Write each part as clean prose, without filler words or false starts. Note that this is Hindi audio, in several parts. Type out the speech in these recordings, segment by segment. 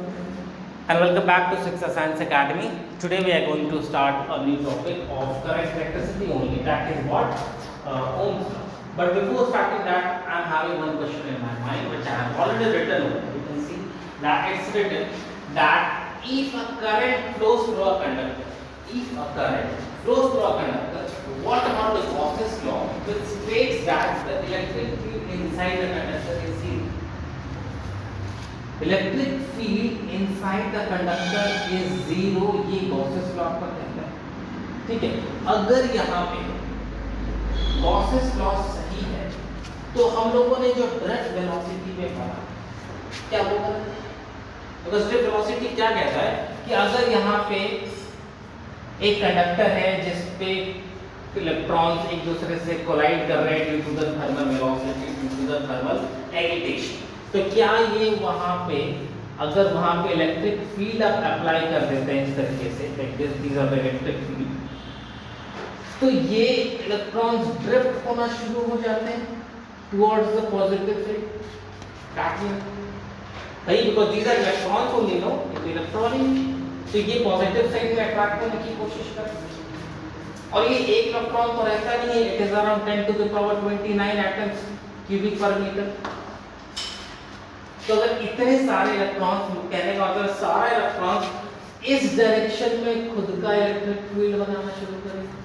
And welcome back to Shiksha Science Academy. Today we are going to start a new topic of current electricity only. That is what? Ohm's law. But before starting that, I am having one question in my mind which I have already written over. You can see that it's written that if a current flows through a conductor, what about the Gauss's law which states that the electric field inside the conductor is zero? Electric field inside the conductor is zero, ये गॉसेस लॉ का कहता है। ठीक है, अगर यहाँ पे गॉसेस लॉ सही है तो हम लोगों ने जो ड्रिफ्ट वेलोसिटी पे पढ़ा क्या होगा, बिकॉज़ ड्रिफ्ट वेलोसिटी क्या कहता है कि अगर यहाँ पे एक कंडक्टर है जिस पे इलेक्ट्रॉन्स एक दूसरे से कोलाइड कर रहे हैं due to the thermal velocity, due to the thermal agitation, तो क्या ये वहां पे अगर वहां पे इलेक्ट्रिक फील्ड आप अप्लाई कर देते हैं इस तरीके से, like this, these are the electric field, तो ये इलेक्ट्रॉन्स ड्रिफ्ट होना शुरू हो जाते हैं टुवर्ड्स द पॉजिटिव फील्ड। सही, because these are electrons only, no electron ही, तो ये पॉजिटिव साइड में अट्रैक्ट होने की कोशिश करते हैं। और ये एक इलेक्ट्रॉन तो रहता नहीं है, it is around 10 to the power 29 atoms cubic per metre. तो अगर इतने सारे इलेक्ट्रॉन्स, कहने का मतलब सारा इलेक्ट्रॉन्स इस डायरेक्शन में खुद का इलेक्ट्रिक फील्ड बनाना शुरू करेगा।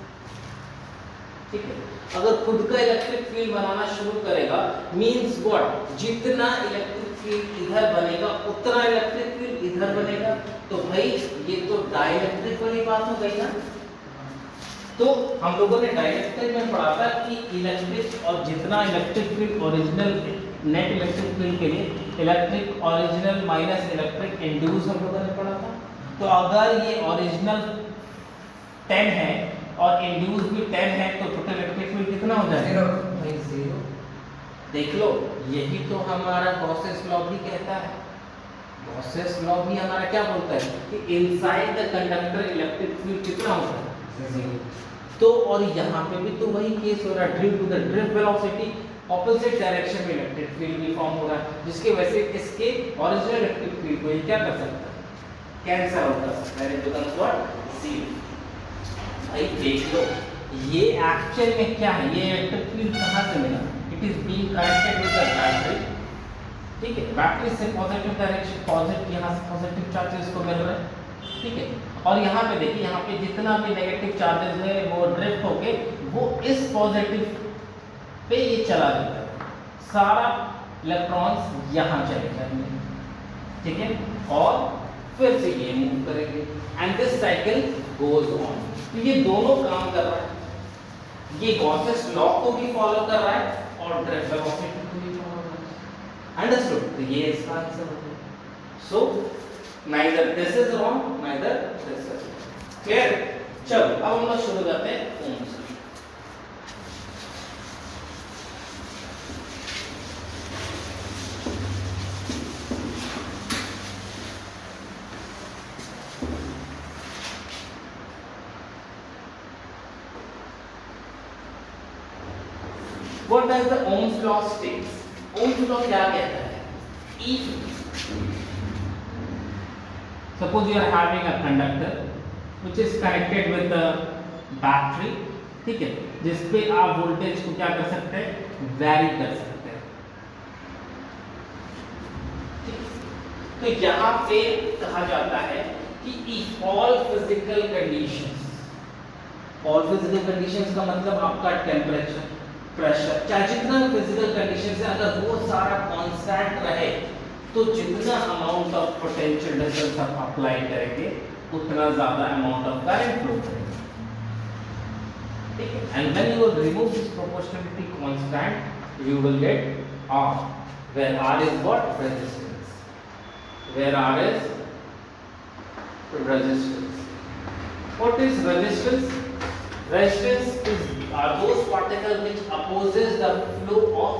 ठीक है, अगर खुद का इलेक्ट्रिक फील्ड बनाना शुरू करेगा मींस व्हाट, जितना इलेक्ट्रिक फील्ड इधर बनेगा उतना इलेक्ट्रिक फील्ड इधर बनेगा, तो भाई ये तो डाइलेक्ट्रिक वाली बात हो गई ना। तो हम लोगों ने डाइलेक्ट्रिक में पढ़ा था कि इलेक्ट्रिक और जितना electric field original net electric field के लिए electric original minus electric induce हम लोगों ने पढ़ा था। तो अगर ये ओरिजिनल 10 है और इंड्यूस भी 10 है तो टोटल इलेक्ट्रिक फील्ड कितना हो जाएगा? भाई जीरो। देख लो, यही तो हमारा गॉसेस लॉ भी कहता है। गॉसेस लॉ भी हमारा क्या बोलता है कि inside the conductor electric field कितना होता है? जीरो। तो और यहाँ पे भी तो वही केस हो रहा है, due to the drift velocity opposite direction में इलेक्ट्रिक फील्ड भी फॉर्म हो रहा है, जिसके वजह से इसके ओरिजिनल इलेक्ट्रिक फील्ड को ये क्या कर सकता है? कैंसिल आउट कर सकता है, इट बिकम्स व्हाट? जीरो। भाई देख लो, ये एक्चुअल में क्या है, ये इलेक्ट्रिक फील्ड कहाँ से मिला? It is being connected with the battery. ठीक है, बैटरी से पॉजिटिव डायरेक्शन, पॉजिटिव यहाँ से पॉजिटिव चार्जेस को मिल रहा है। ठीक है, और यहाँ पे देखिए, यहाँ पे जितना भी नेगेटिव चार्जेस है वो ड्रिफ्ट होके वो इस पॉजिटिव पे ये चला जाता है, सारा इलेक्ट्रॉन्स यहाँ चले जाएंगे। ठीक है, और फिर से ये मूव करेंगे and this cycle goes on. तो ये दोनों काम कर रहा है, ये गॉसेस लॉ को भी फॉलो कर रहा है और ड्रिफ्ट वेलोसिटी को भी फॉलो कर रहा है। अंडरस्टूड? तो ये इसका आंसर हो गया। सो neither this is wrong, neither this is wrong. Clear? चलो अब हम लोग शुरू करते हैं ohms. What does the Ohm's law states? Ohm's law क्या कहता है? If suppose you are having a conductor which is connected with the battery, ठीक है, जिस पे आप वोल्टेज को क्या कर सकते हैं? वैरी कर सकते हैं। तो यहाँ पे कहा जाता है कि if all physical conditions, all physical conditions का मतलब आपका टेम्परेचर, प्रेशर, चाहे जितना फिजिकल कंडीशन है, अगर वो सारा कांस्टेंट रहे तो जितना अमाउंट ऑफ पोटेंशियल डिफरेंस आप अप्लाई करेंगे उतना ज्यादा अमाउंट ऑफ करंट फ्लो करेगा। ठीक है, and when you will remove this proportionality constant you will get R, where R is what? Resistance. Where R is resistance. What is resistance? Resistance are those particles which opposes the flow of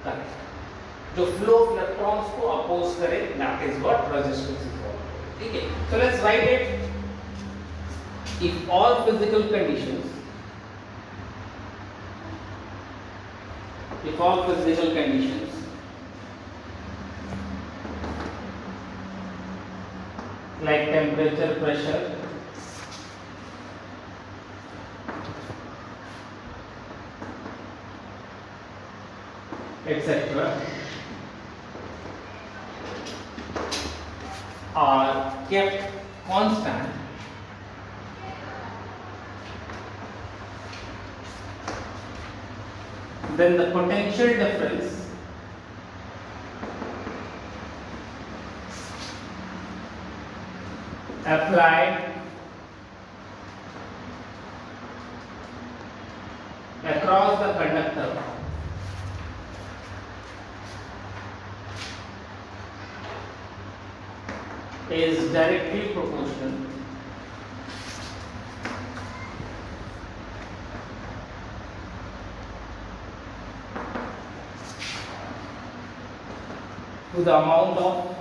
current. जो फ्लो ऑफ इलेक्ट्रॉन्स को अपोज करे, that is what resistance is called. ठीक है, so let's write it. If all physical conditions, if all physical conditions like temperature, pressure, etc. are kept constant, then the potential difference applied across the conductor is directly proportional to the amount of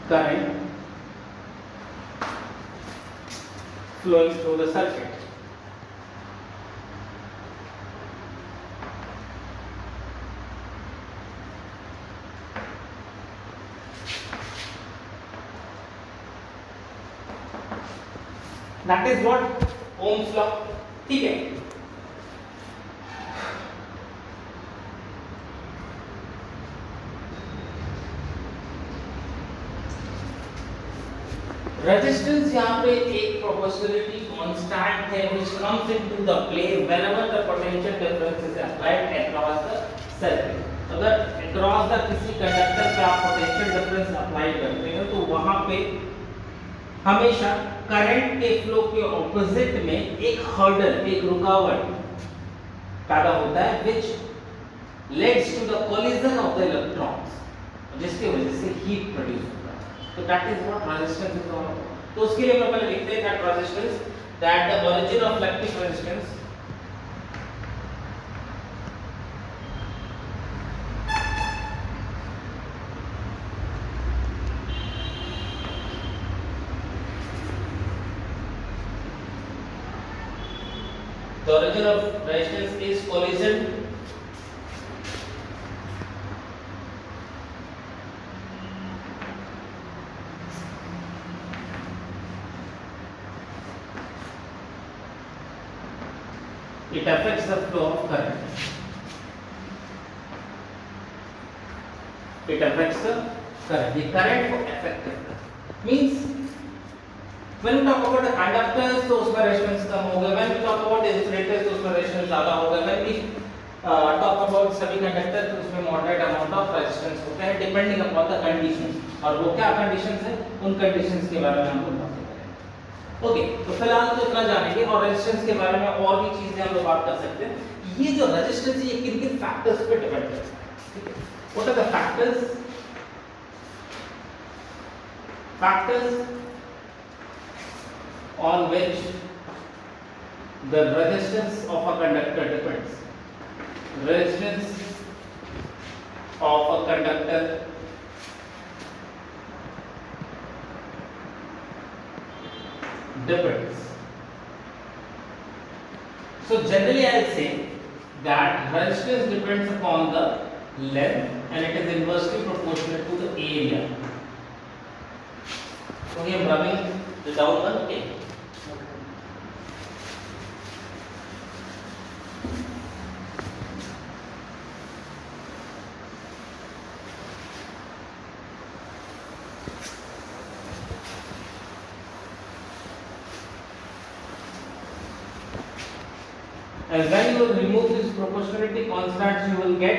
current flowing through the circuit. That is what Ohm's law. ठीक है. Resistance यहाँ पे एक proportionality constant है which comes into the play whenever the potential difference is applied across the circuit. अगर across the किसी कंडक्टर पे आप potential difference apply करते हैं तो वहाँ पे हमेशा करंट के फ्लो के ऑपोजिट में एक हर्डल, एक रुकावट पैदा होता है which leads to the collision of the electrons, जिसकी वजह से हीट प्रोड्यूस होता है. तो that is what resistance is all about. तो उसके लिए हम पहले लिखते हैं that resistance, that the origin of electric resistance the origin of resistance is collision it affects the flow of current. It affects the current. The current को affect करता है. Means when we talk about the conductors तो उसमें resistance कम होगा. When we talk about insulators तो उसमें resistance ज़्यादा होगा. When we talk about semiconductor तो उसमें moderate amount of resistance होता है depending upon the conditions. और वो क्या conditions है? उन conditions के बारे में हम लोग बात करेंगे. ओके, तो फिलहाल तो इतना जानेंगे और रेजिस्टेंस के बारे में और भी चीजें हम लोग बात कर सकते हैं. ये जो रेजिस्टेंस है ये किन किन फैक्टर्स पे डिपेंड करता है. ठीक है, what are the factors on which the resistance of a conductor depends. Resistance of a conductor depends. So generally I will say that resistance depends upon the length and it is inversely proportional to the area. So here I am rubbing the down one. Okay. And when you will remove this proportionality constant, you will get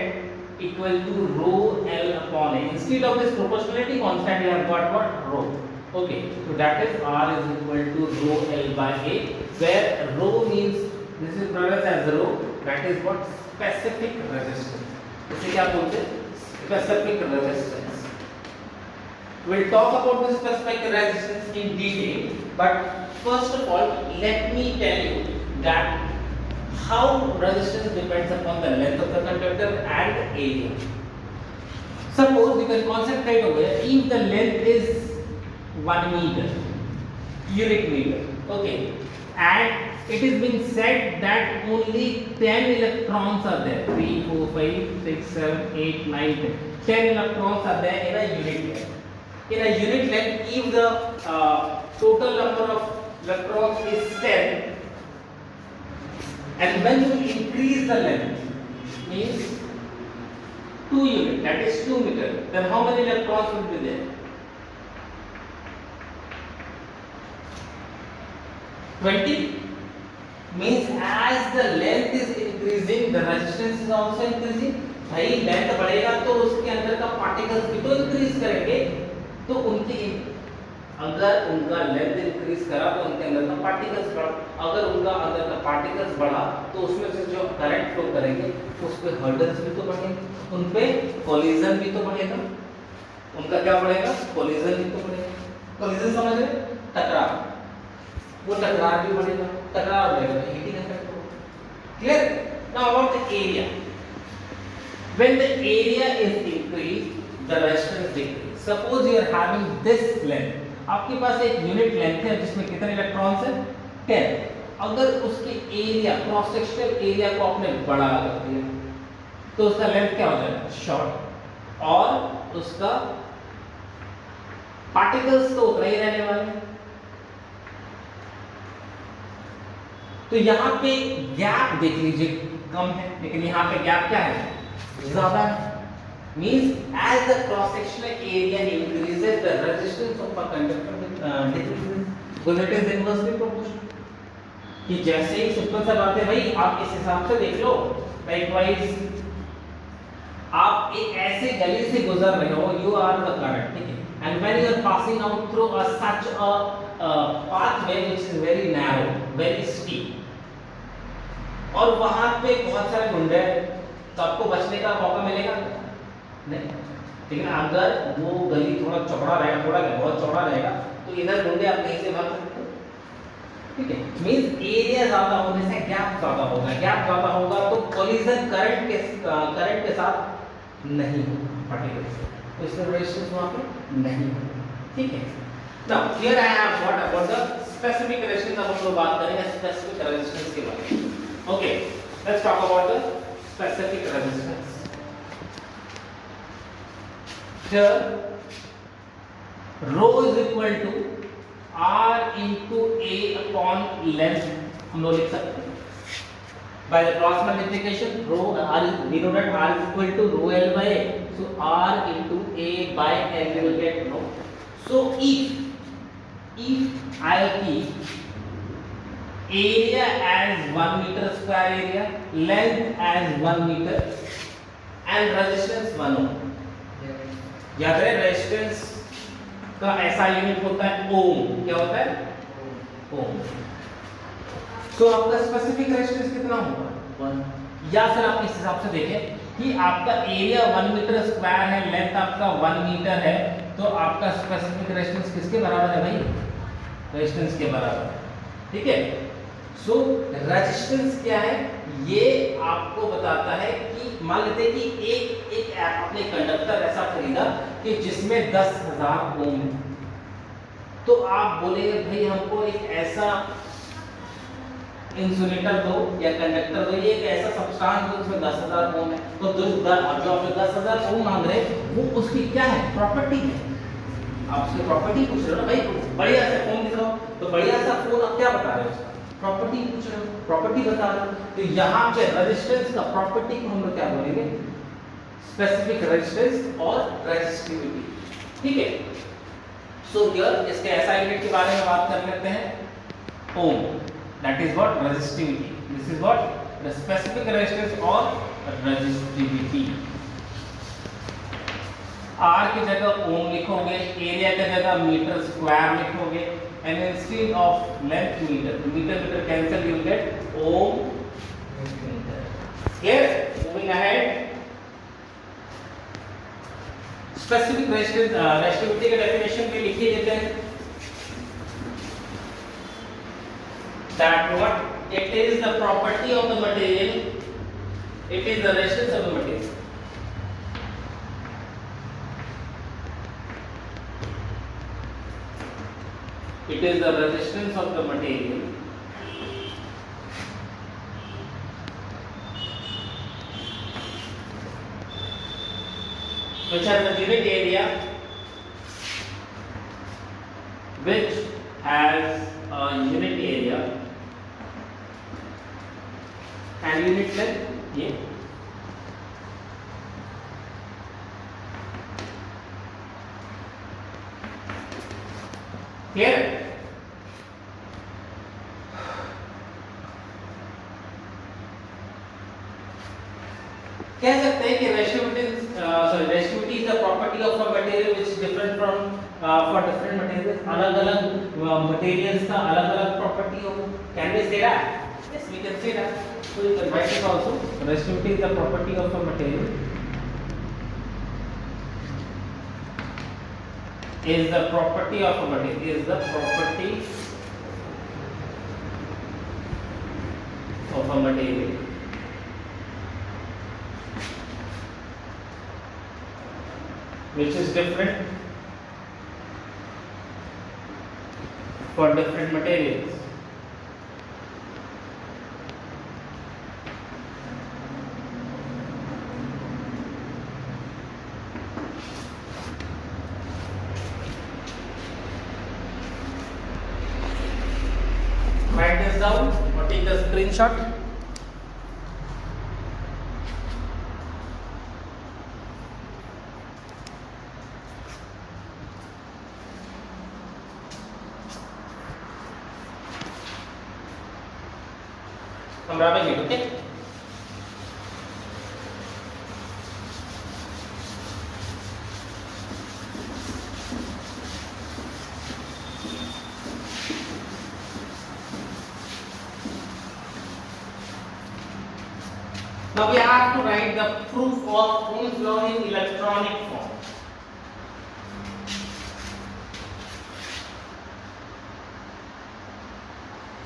equal to rho L upon A. Instead of this proportionality constant, you have got what? Rho. Okay, so that is R is equal to rho L by A, where rho means this is known as rho. That is what? Specific resistance. इसे क्या बोलते हैं? Specific resistance. We'll talk about the specific resistance in detail, but first of all, let me tell you that how resistance depends upon the length of the conductor and area. Suppose you can concentrate over here. If the length is 1 meter, unit meter, okay, and it is being said that only 10 electrons are there. 3, 4, 5, 6, 7, 8, 9, 10. 10 electrons are there in a unit meter. in a unit length if the total number of electrons is 10, and when you increase the length means 2 unit, that is 2 meter, then how many electrons will be there? 20. Means as the length is increasing, the resistance is also increasing. भाई लेंथ बढ़ेगा तो उसके अंदर का पार्टिकल्स भी तो इंक्रीज करेंगे, तो उनकी अगर उनका लेंथ इंक्रीज करा तो उनके अंदर का पार्टिकल्स बढ़ा, अगर उनका अंदर का पार्टिकल्स बढ़ा तो उसमें से जो करंट फ्लो करेंगे उस पे हर्डल्स भी तो बढ़ेंगे, उन पे कोलिजन भी तो बढ़ेगा, उनका क्या बढ़ेगा? कोलिजन भी तो बढ़ेगा। कोलिजन समझ रहे? टकराव, वो टकराव भी बढ़ेगा, टकराव बढ़ेगा तो हीटिंग इफेक्ट होगा। Clear? Now about the area, when the area is increased the resistance decrease. Suppose you are having this length, आपके पास एक यूनिट लेंथ है जिसमें कितने इलेक्ट्रॉन्स हैं? 10। अगर उसके एरिया, क्रॉस सेक्शनल एरिया को आपने बड़ा कर दिया तो उसका लेंथ क्या हो जाएगा? शॉर्ट, और उसका पार्टिकल्स तो उतना ही रहने वाले हैं। तो यहाँ पे गैप देख लीजिए कम है, लेकिन यहाँ पे गैप क्या है? ज्यादा है। Means as the cross sectional area increases, the resistance of a conductor decreases, because it is inversely proportional. कि जैसे ही सिंपल सा बात है भाई, आप इस हिसाब से देख लो, लाइकवाइज आप एक ऐसे गली से गुजर रहे हो, you are the current, ठीक है, and when you are passing out through such a pathway which is very narrow, very steep, और वहां पे बहुत सारे गुंडे हैं, तो आपको बचने का मौका मिलेगा नहीं। लेकिन अगर वो गली थोड़ा चौड़ा रहेगा, थोड़ा क्या बहुत चौड़ा रहेगा, तो इधर गुंडे आप कहीं से भाग सकते हो, ठीक है। मींस एरिया ज्यादा होने से गैप ज्यादा होगा, गैप ज्यादा होगा तो कोलिजन करंट के साथ नहीं होगा पार्टिकल से, तो इसका रेजिस्टेंस वहां पे नहीं होगा, ठीक है। Now here I have what about the specific resistance. अब हम लोग बात करेंगे स्पेसिफिक रेजिस्टेंस के बारे में। Okay, let's talk about the specific resistance. Here rho is equal to R into A upon length, हम लोग लिख सकते हैं by the cross multiplication. Rho R, we know that R is equal to rho L by A, so R into A by L will get rho. So if I keep area as 1 meter square area, length as 1 meter and resistance 1 ohm, याद रहे रेजिस्टेंस का ऐसा यूनिट होता है ओम। क्या होता है? ओम। तो आपका स्पेसिफिक रेजिस्टेंस कितना होगा? 1। या फिर आप इस हिसाब से देखें कि आपका एरिया 1 मीटर स्क्वायर है, लेंथ आपका 1 मीटर है, तो आपका स्पेसिफिक रेजिस्टेंस किसके बराबर है भाई? रेजिस्टेंस के बराबर, ठीक है। सो रेजिस्टेंस क्या है? ये आपको बताता है कि मान लेते हैं कि एक आपने कंडक्टर ऐसा खरीदा कि जिसमें 10,000 ओम है, तो आप बोलेंगे भाई हमको एक ऐसा इंसुलेटर दो या कंडक्टर दो, ये एक ऐसा सब्सटेंस दो जिसमें 10,000 ओम है, तो जो आप 10,000 ओम मांग रहे हैं वो उसकी क्या है? प्रॉपर्टी है। आप उसकी प्रॉपर्टी पूछ रहे हो ना भाई, बढ़िया सा फोन दिखाओ, तो बढ़िया सा फोन आप क्या बता रहे हो? प्रॉपर्टी पूछ रहे हो, प्रॉपर्टी बता रहे हो, तो यहाँ पे रेजिस्टेंस का प्रॉपर्टी को हम लोग क्या बोलेंगे? स्पेसिफिक रेजिस्टेंस और रेजिस्टिविटी, ठीक है। सो हियर इसके एसआई यूनिट के बारे में बात कर लेते हैं। Ohm, that is what? Resistivity. This is what? The specific resistance और रेजिस्टिविटी। आर की जगह ओम लिखोगे, एरिया की जगह मीटर स्क्वायर लिखोगे, and instead of length meter cancel, you will get ohm meter. Clear? Moving ahead, specific resistance resistivity का definition भी लिख ही देते हैं। That what it is the property of the material, it is the resistance of the material. It is the resistance of the material which has a unit area which has a unit area and unit length ये clear है? कह सकते हैं कि resistivity is the property of a material which is different from for different materials, अलग अलग मटेरियल्स का अलग अलग प्रॉपर्टी हो। Can we say that? Yes we can say that. So you can write it also. Resistivity is the property of a material. Is the property of a material. Is the property of a material. Which is different for different materials. Write this down or take a screenshot. Camera पे hit, okay? Now we have to write the proof of Ohm's law in electronic form.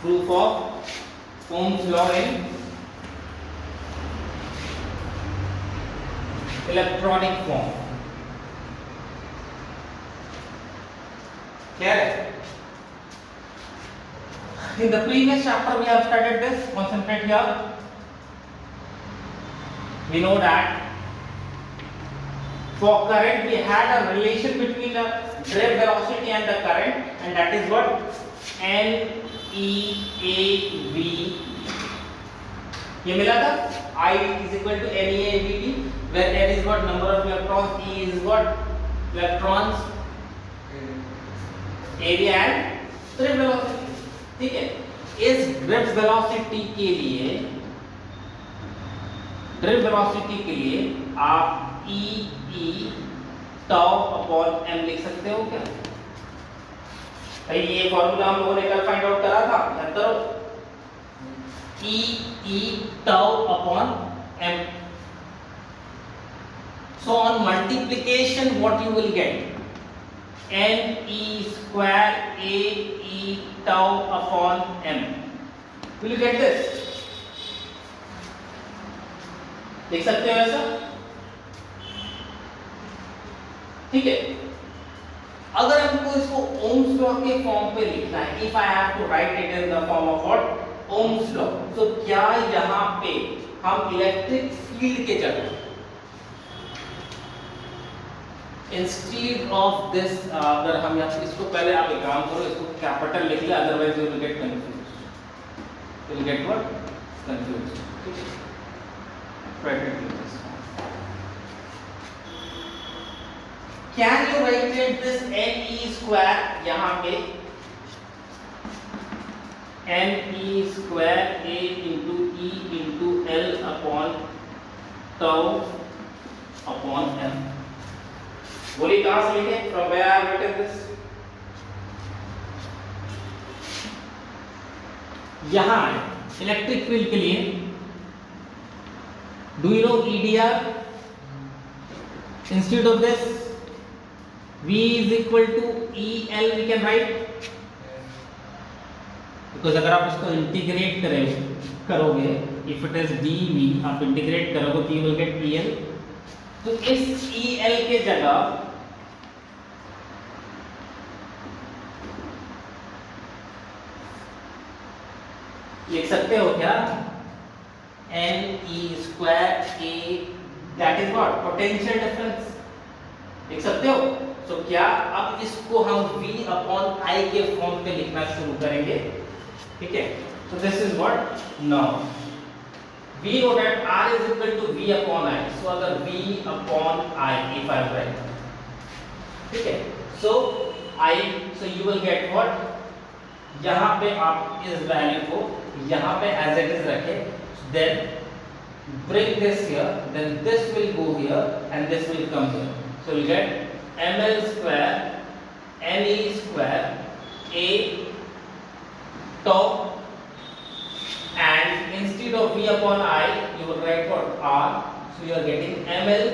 Proof of Ohm's law in electronic form. Clear? In the previous chapter we have studied this. Concentrate here. We know that for current we had a relation between the drift velocity and the current, and that is what NEAV ये मिला था। I is equal to NEAVT, where N is what number of electrons, E is what electrons, area and drift velocity। ठीक है, इस drift velocity के लिए ड्रिफ्ट वेलोसिटी के लिए आप E tau अपॉन m लिख सकते हो क्या? भाई ये फॉर्मूला हम लोगों ने कल फाइंड आउट करा था, याद करो। E tau upon m. So on multiplication what you will get? NE square AE tau upon m. Will you get this? देख सकते हो ऐसा? ठीक है, अगर हमको इसको ओम्स लॉ के फॉर्म पे लिखना है, if I have to write it in the form of what? Ohm's law, तो क्या यहां पे हम इलेक्ट्रिक फील्ड के जगह इंस्टेड ऑफ दिस, अगर हम यहाँ इसको पहले आप एक काम करो, इसको कैपिटल लिख ले, otherwise you will get confused, you will get what? Confused. ठीक है, try to do this. Can you write it this NE square यहाँ पे NE square A into E into L upon tau upon M? बोलिए कहाँ से लिखे? From where I have written this? यहाँ इलेक्ट्रिक फील्ड के लिए do you know EDR? Instead of this V is equal to EL we can write, because अगर आप इसको इंटीग्रेट करोगे, if it is dV आप इंटीग्रेट करोगे तो you will get EL। तो इस EL के जगह लिख सकते हो क्या? NE square A, that is what? Potential difference। लिख सकते हो? सो क्या अब इसको हम v अपॉन i के फॉर्म पे लिखना शुरू करेंगे, ठीक है। So this is what now we know that r is equal to v upon I, so अगर v upon I if I write, ठीक है, so you will get what, यहाँ पे आप इस वैल्यू को यहाँ पे as it is रखें, then bring this here, then this will go here and this will come here, so you get ml square ne square a tau, and instead of v upon I you will write what r, so you are getting ml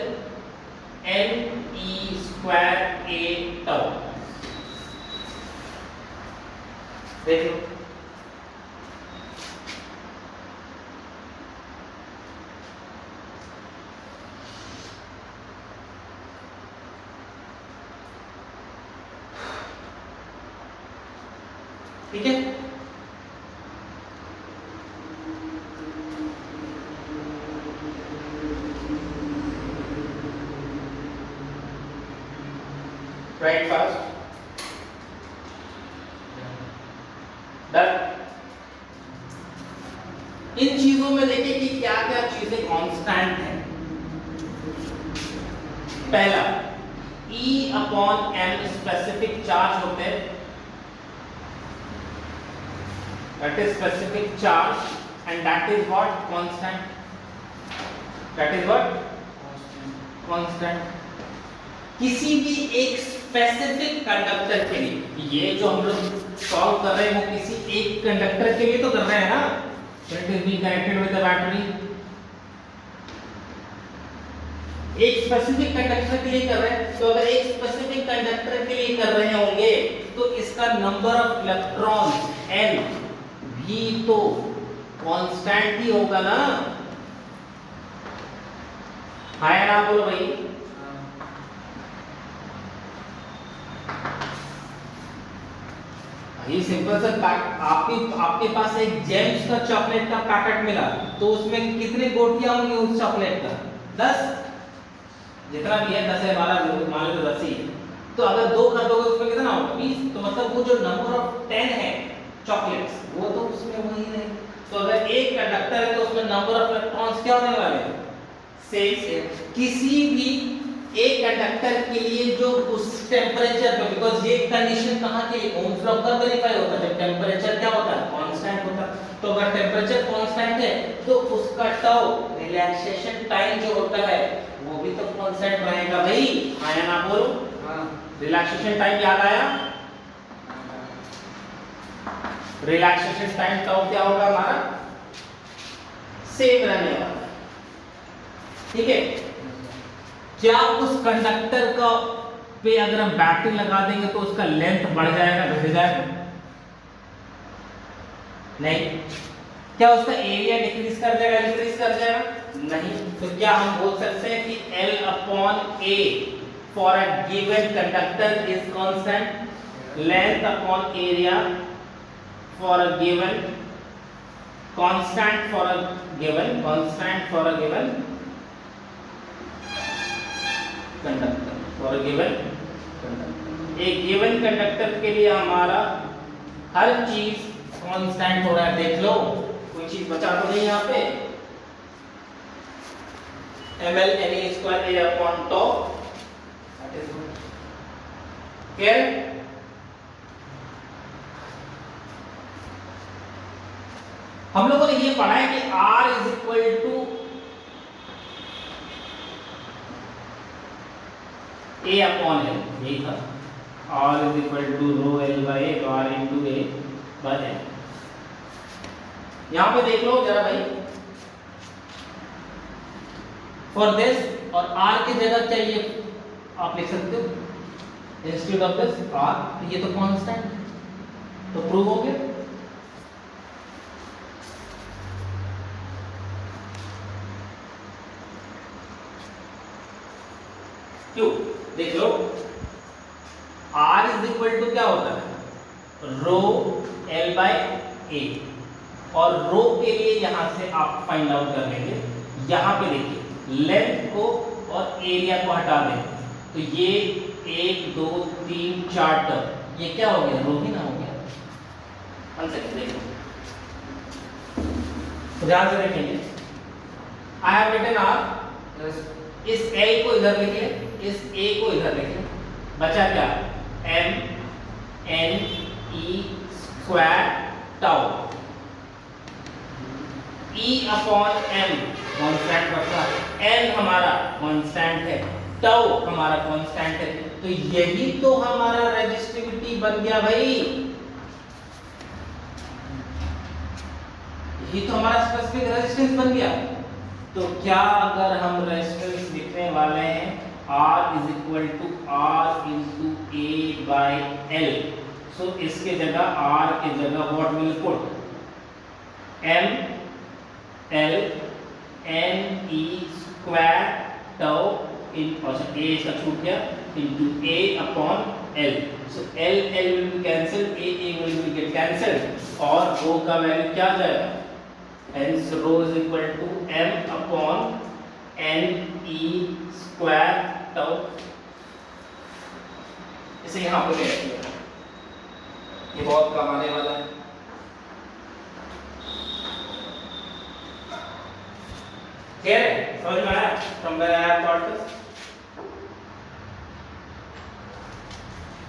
ne square a tau। देख लो, ठीक है। Write fast. Done. इन चीजों में देखिए कि क्या क्या चीजें कांस्टेंट हैं। पहला E upon m specific charge होते हैं, that is specific charge and that is what constant, that is what constant। किसी भी एक स्पेसिफिक कंडक्टर के लिए, ये जो हम लोग सॉल्व कर रहे हैं वो किसी एक कंडक्टर के लिए तो कर रहे हैं ना, it is being connected with the battery, एक स्पेसिफिक कंडक्टर के लिए कर रहे हैं। तो अगर एक स्पेसिफिक कंडक्टर के लिए कर रहे होंगे तो इसका नंबर ऑफ इलेक्ट्रॉन n भी तो कांस्टेंट ही होगा ना, है ना, बोलो भाई। ये सिंपल सा आपके पास एक जेम्स का चॉकलेट का पैकेट मिला तो उसमें कितने गोटियां होंगी उस चॉकलेट का, 10, जितना भी है 10 है, मान लो 10 ही, तो अगर 2 कर दोगे उसमें कितना होगा, 20। तो मतलब वो जो नंबर ऑफ 10 है चॉकलेट्स वो तो उसमें वही नहीं। तो अगर एक कंडक्टर है तो उसमें नंबर ऑफ इलेक्ट्रॉन्स क्या होने वाले हैं, सेम। किसी भी एक कंडक्टर के लिए जो उस टेम्परेचर पे, बिकॉज़ ये कंडीशन कहां के लिए, ओम्स लॉ का वेरीफाई होता है जब टेम्परेचर क्या होता है, कांस्टेंट होता है। तो अगर टेम्परेचर कांस्टेंट है तो उसका टाउ रिलैक्सेशन टाइम जो होता है वो भी तो कांस्टेंट रहेगा भाई, आया ना, बोलो। हां, रिलैक्सेशन टाइम याद आया, रिलैक्सेशन टाइम टाउ क्या होगा हमारा, सेम रहने वाला, ठीक है। क्या उस कंडक्टर का पे अगर हम बैटरी लगा देंगे तो उसका लेंथ बढ़ जाएगा, घट जाएगा, नहीं। क्या उसका एरिया डिक्रीज कर जाएगा, इंक्रीज कर जाएगा, नहीं। तो क्या हम बोल सकते हैं कि L upon A for a given conductor is constant, length upon area for a given constant, for a given constant for a given conductor, for a given conductor. एक गिवन कंडक्टर के लिए हमारा हर चीज कांस्टेंट हो रहा है, देख लो कोई चीज बचा तो नहीं यहाँ पे, ml ne square a upon tau, that is clear। हम लोगों ने ये पढ़ा है कि R is equal to A upon L, यही था, R is equal to rho L by R into A by L। यहाँ पे देख लो जरा भाई, फॉर दिस और R की जगह चाहिए आप लिख सकते हो इंस्टेड ऑफ दिस R, तो ये तो कांस्टेंट, तो प्रूव हो गया। क्यों, देख लो R इज इक्वल टू क्या होता है, रो L बाय A, और रो के लिए यहां से आप फाइंड आउट कर लेंगे। यहां पे देखिए लेंथ को और एरिया को हटा दें तो ये 1 2 3 4 टर्म, ये क्या हो गया, रो ही ना हो गया। वन सेकंड देखो, ध्यान से देखेंगे। आई हैव रिटन आर, इस ए को इधर लिखिए, इस ए को इधर लिखिए, बचा क्या, m n e square tau, e upon m constant रखा, n हमारा कांस्टेंट है, टाउ हमारा कांस्टेंट है, तो यही तो हमारा रेजिस्टिविटी बन गया भाई, यही तो हमारा स्पेसिफिक रेजिस्टेंस बन गया। तो क्या अगर हम रेजिस्टेंस लिखने वाले हैं R is equal to R into A by L, so इसके जगह R के जगह what will put, M L N E square tau इन, और A इसका छूट गया, into A upon L, so L L will be cancel, A will be get cancel, और रो का वैल्यू क्या आ जाएगा, hence rho is equal to m upon n e square tau, इसे यहाँ पे लिख दिया, ये बहुत काम आने वाला है। क्लियर है, समझ में आया from where I have got this?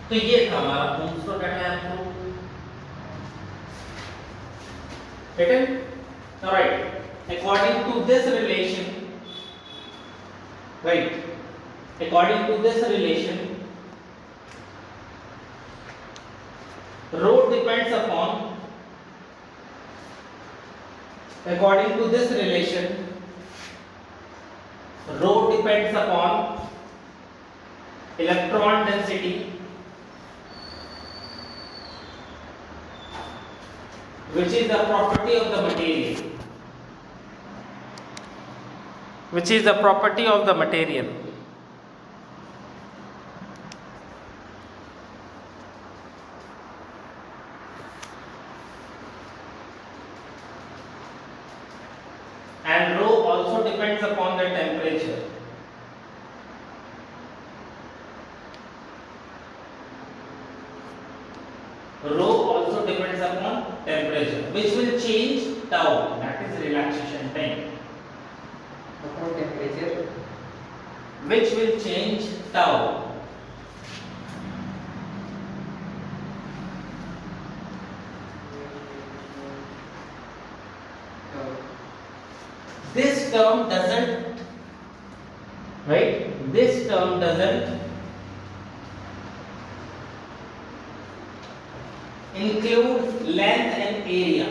तो ये था हमारा Ohm's law that I have proved, ठीक है। All right, according to this relation, right, according to this relation, rho depends upon, according to this relation, rho depends upon electron density, which is the property of the material, which is the property of the material, and rho also depends upon the temperature, rho also depends upon temperature, which will change tau, that is relaxation time, upon temperature, which will change tau, this term doesn't, right, this term doesn't include length and area,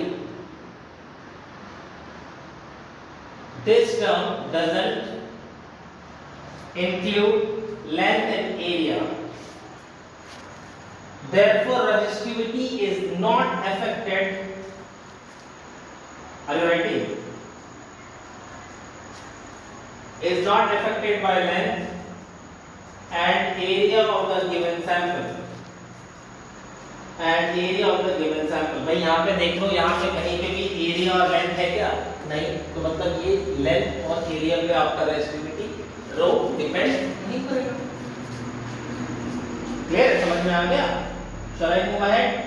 this term doesn't include length and area, therefore resistivity is not affected, are you writing, is not affected by length and area of the given sample, and area of the given sample। भाई यहाँ पे देख लो, यहाँ पे कहीं पे भी एरिया और लेंथ है क्या, नहीं, तो मतलब ये लेंथ और एरिया पे आपका रेजिस्टिविटी रो डिपेंड नहीं करेगा। क्लियर, समझ में आ गया? Shall I move ahead?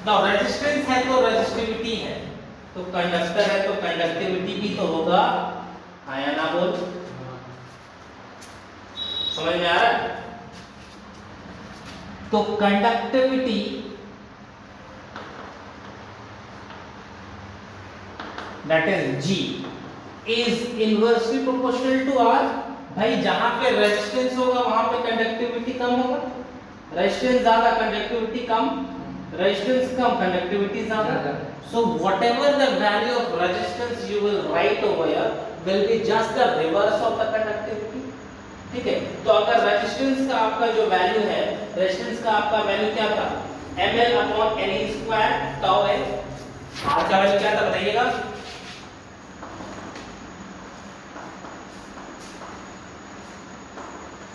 Now resistance है तो रेजिस्टिविटी है, तो कंडक्टर है तो कंडक्टिविटी भी तो होगा, आया ना बोल, समझ में आ रहा है? तो conductivity that is G is inversely proportional to R। भाई जहां पे रेजिस्टेंस होगा वहां पे कंडक्टिविटी कम होगा, रेजिस्टेंस ज्यादा कंडक्टिविटी कम, रेजिस्टेंस कम, कंडक्टिविटी ज्यादा. So whatever the value of resistance you will write over here will be just the reverse of the conductivity. ठीक है. तो अगर रेजिस्टेंस का आपका जो वैल्यू है, रेजिस्टेंस का आपका वैल्यू क्या था? ml upon ne square tau है. R का वैल्यू क्या था बताइएगा?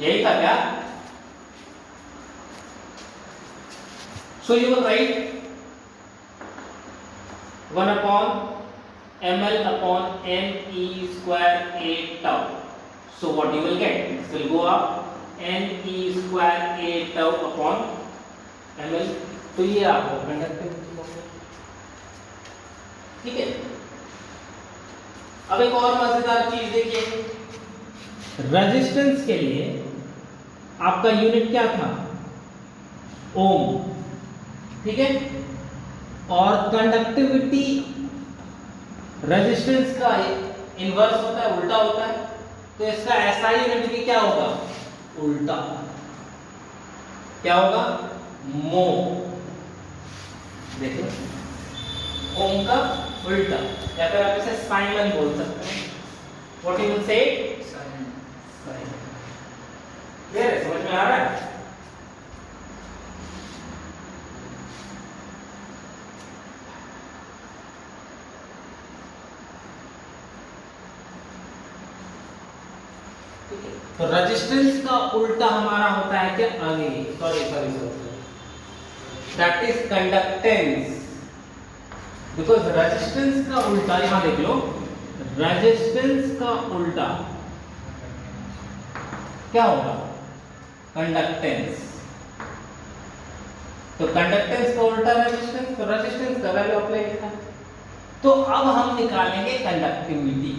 यही था क्या? So you will write 1 upon ml upon ne square a tau. So what you will get? This will go up ne square a tau upon ml. तो ये आपको कंडक्टिविटी हो गया. ठीक है. अब एक और मजेदार चीज देखिए. रेजिस्टेंस के लिए आपका यूनिट क्या था? ओम. ठीक है. और कंडक्टिविटी रेजिस्टेंस का इनवर्स होता है, उल्टा होता है. तो इसका ऐसा यूनिट भी क्या होगा? उल्टा. क्या होगा? मो. देखो, ओम का उल्टा, या फिर आप इसे साइमन बोल सकते हैं. What you will say? Simon. Clear? समझ में आ रहा है? तो रेजिस्टेंस का उल्टा हमारा होता है क्या? आगे. Sorry that is conductance. Because resistance का उल्टा, यहां देख लो, रेजिस्टेंस का उल्टा क्या होगा? कंडक्टेंस. तो कंडक्टेंस का उल्टा रेजिस्टेंस. तो रेजिस्टेंस का वैल्यू अप्लाई लिखा. तो अब हम निकालेंगे conductivity.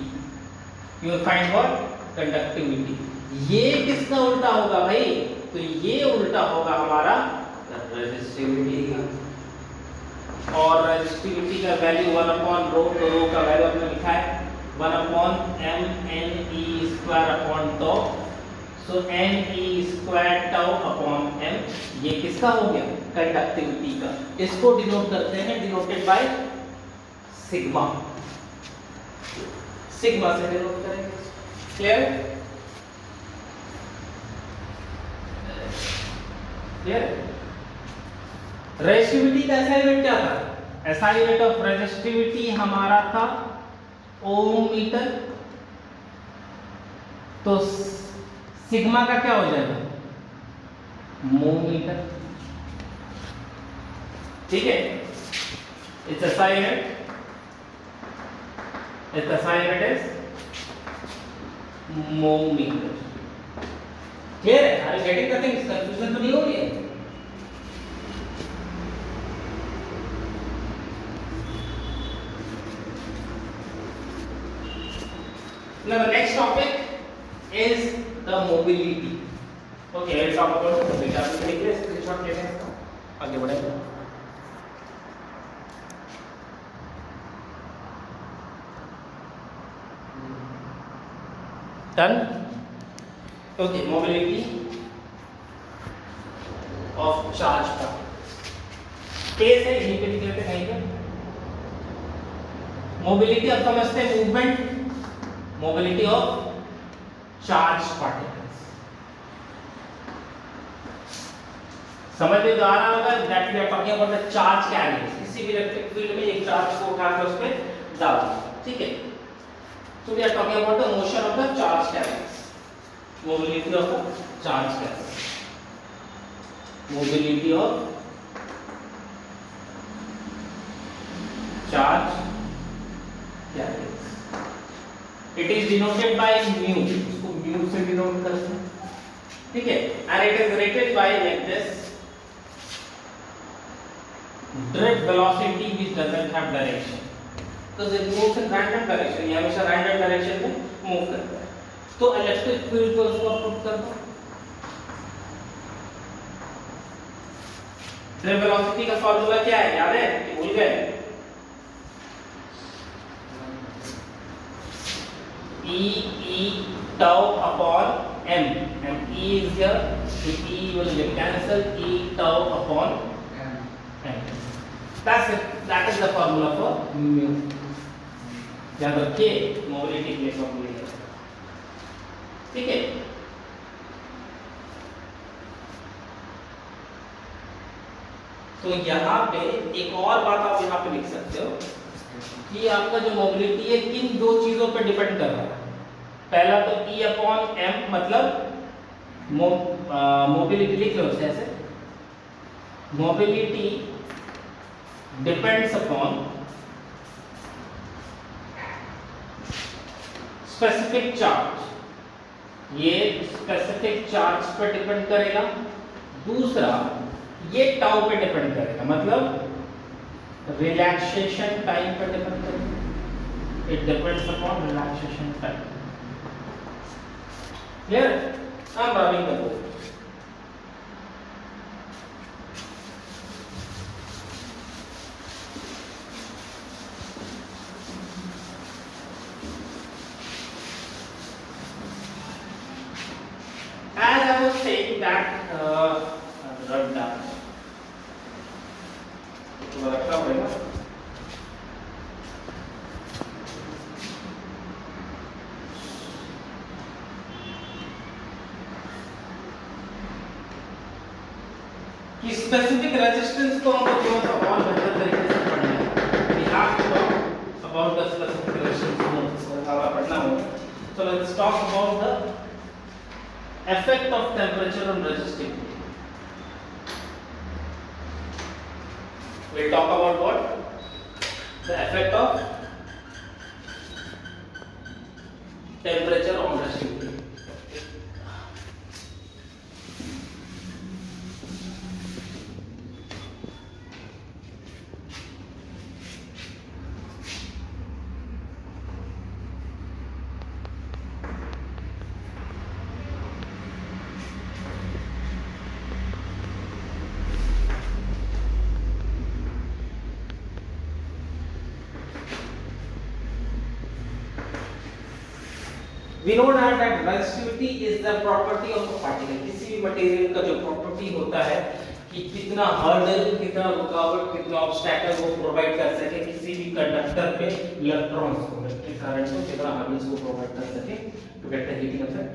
You will find what? Conductivity. ये किसका उल्टा होगा भाई? तो ये उल्टा होगा हमारा रेजिस्टिविटी का. और रेजिस्टिविटी का वैल्यू 1 अपॉन रो. तो रो का वैल्यू आपने लिखा है 1 upon m n e square upon tau. So n e square tau upon m. ये किसका हो गया? कंडक्टिविटी का. इसको डिनोट करते हैं, डिनोटेड बाय सिग्मा. सिग्मा से डिनोट करेंगे. क्लियर? क्लियर? रेजिस्टिविटी का ऐसा यूनिट क्या था? ऐसा यूनिट ऑफ रेजिस्टिविटी हमारा था ओम मीटर. तो सिग्मा का क्या हो जाएगा? मो मीटर. ठीक है. It's a SI unit. It's a SI unit is mho meter. Clear है? Are you getting the things? Confusion तो नहीं हो रही है? Now the next topic is the mobility. Okay, let's talk about mobility. आपने लिख लिया? स्क्रीनशॉट ले लें. आगे बढ़ेंगे. Done? Okay, mobility of charge particles. Case है यहीं पे लिख लेते हैं. कहीं पे मोबिलिटी अब समझते हैं movement. Mobility of charge particles. समझ में तो आ रहा होगा that we are talking about the charge carriers. किसी भी इलेक्ट्रिक फील्ड में एक चार्ज को उठाकर उस पे डाल दो. ठीक है. So we are talking about the motion of the charge carriers. Mobility of the charge carriers. Mobility of charge carriers. It is denoted by mu. इसको mu से denote करते हैं. ठीक है. And it is rated by like this. Drift velocity which doesn't have direction. Because it moves in random direction. ये हमेशा random direction में move करता है. तो इलेक्ट्रिक फील्ड को उसको पुट कर दो. ड्रिफ्ट वेलोसिटी का फॉर्मूला क्या है? याद है कि भूल गए? E tau upon m. M E is here. So E will get cancelled. E tau upon m. That's it. That is the formula for mu. याद रखिए मोबिलिटी के लिए फॉर्मूला है, ठीक है। तो यहाँ पे एक और बात आप यहाँ पे लिख सकते हो कि आपका जो मोबिलिटी है किन दो चीजों पे डिपेंड कर रहा है। पहला तो E अपॉन m, मतलब मोबिलिटी लिख लो ऐसे, mobility depends upon specific charge, ये स्पेसिफिक चार्ज पर डिपेंड करेगा। दूसरा ये टाउ पे डिपेंड करेगा, मतलब रिलैक्सेशन टाइम पे डिपेंड करेगा। It depends upon relaxation time. Clear? I am running the board. As I was saying that run down तो रखना पड़ेगा। कि स्पेसिफिक रेजिस्टेंस को हमको थोड़ा सा और बेहतर तरीके से पढ़ना है। We have to talk about the specific resistance को थोड़ा पढ़ना होगा। So let's talk about the effect of temperature on resistivity. We'll talk about what? The effect of temperature on resistivity. We know that resistivity is the property of a particle. किसी भी मटेरियल का जो प्रॉपर्टी होता है कि कितना हर्डल, कितना रुकावट, कितना ऑब्स्टैकल वो प्रोवाइड कर सके किसी भी कंडक्टर पे इलेक्ट्रॉन्स को, इलेक्ट्रिक करंट को कितना हर्डल्स को प्रोवाइड कर सके to get the heating effect.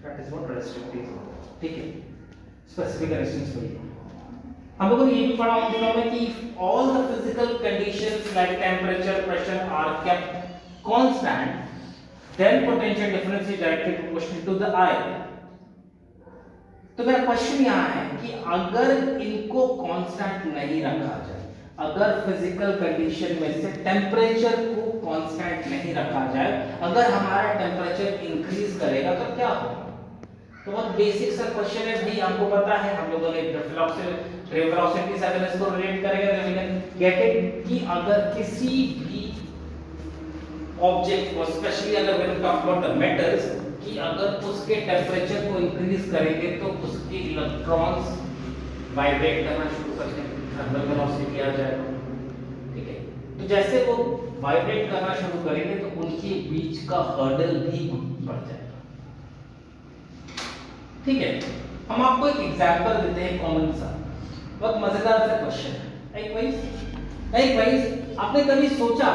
That is what resistivity is. ठीक है, स्पेसिफिक रेजिस्टेंस को हम लोगों ने ये भी पढ़ा उन दिनों में कि all the physical conditions like temperature, pressure are kept constant, then potential difference is directly proportional to the I। तो मेरा क्वेश्चन यहाँ है कि अगर इनको कांस्टेंट नहीं रखा जाए, अगर फिजिकल कंडीशन में से टेम्परेचर को कांस्टेंट नहीं रखा जाए, अगर हमारा टेम्परेचर इंक्रीज करेगा तो क्या होगा? तो बहुत बेसिक सा क्वेश्चन है भाई, हमको पता है, हम लोगों ने वेलोसिटी से अगर इसको रिलेट करेंगे तो वी कैन गेट इट कि अगर किसी भी ऑब्जेक्ट को, स्पेशली अगर we talk about the metals, कि अगर उसके टेम्परेचर को इंक्रीज करेंगे तो उसके इलेक्ट्रॉन्स वाइब्रेट करना शुरू कर देंगे, थर्मल वेलोसिटी आ जाएगा। ठीक है, तो जैसे वो वाइब्रेट करना शुरू करेंगे तो उनके बीच का हर्डल भी बढ़ जाएगा। ठीक है, हम आपको एक एग्जांपल देते हैं कॉमन सा, बहुत मजेदार सा क्वेश्चन है। एक वाइज आपने कभी सोचा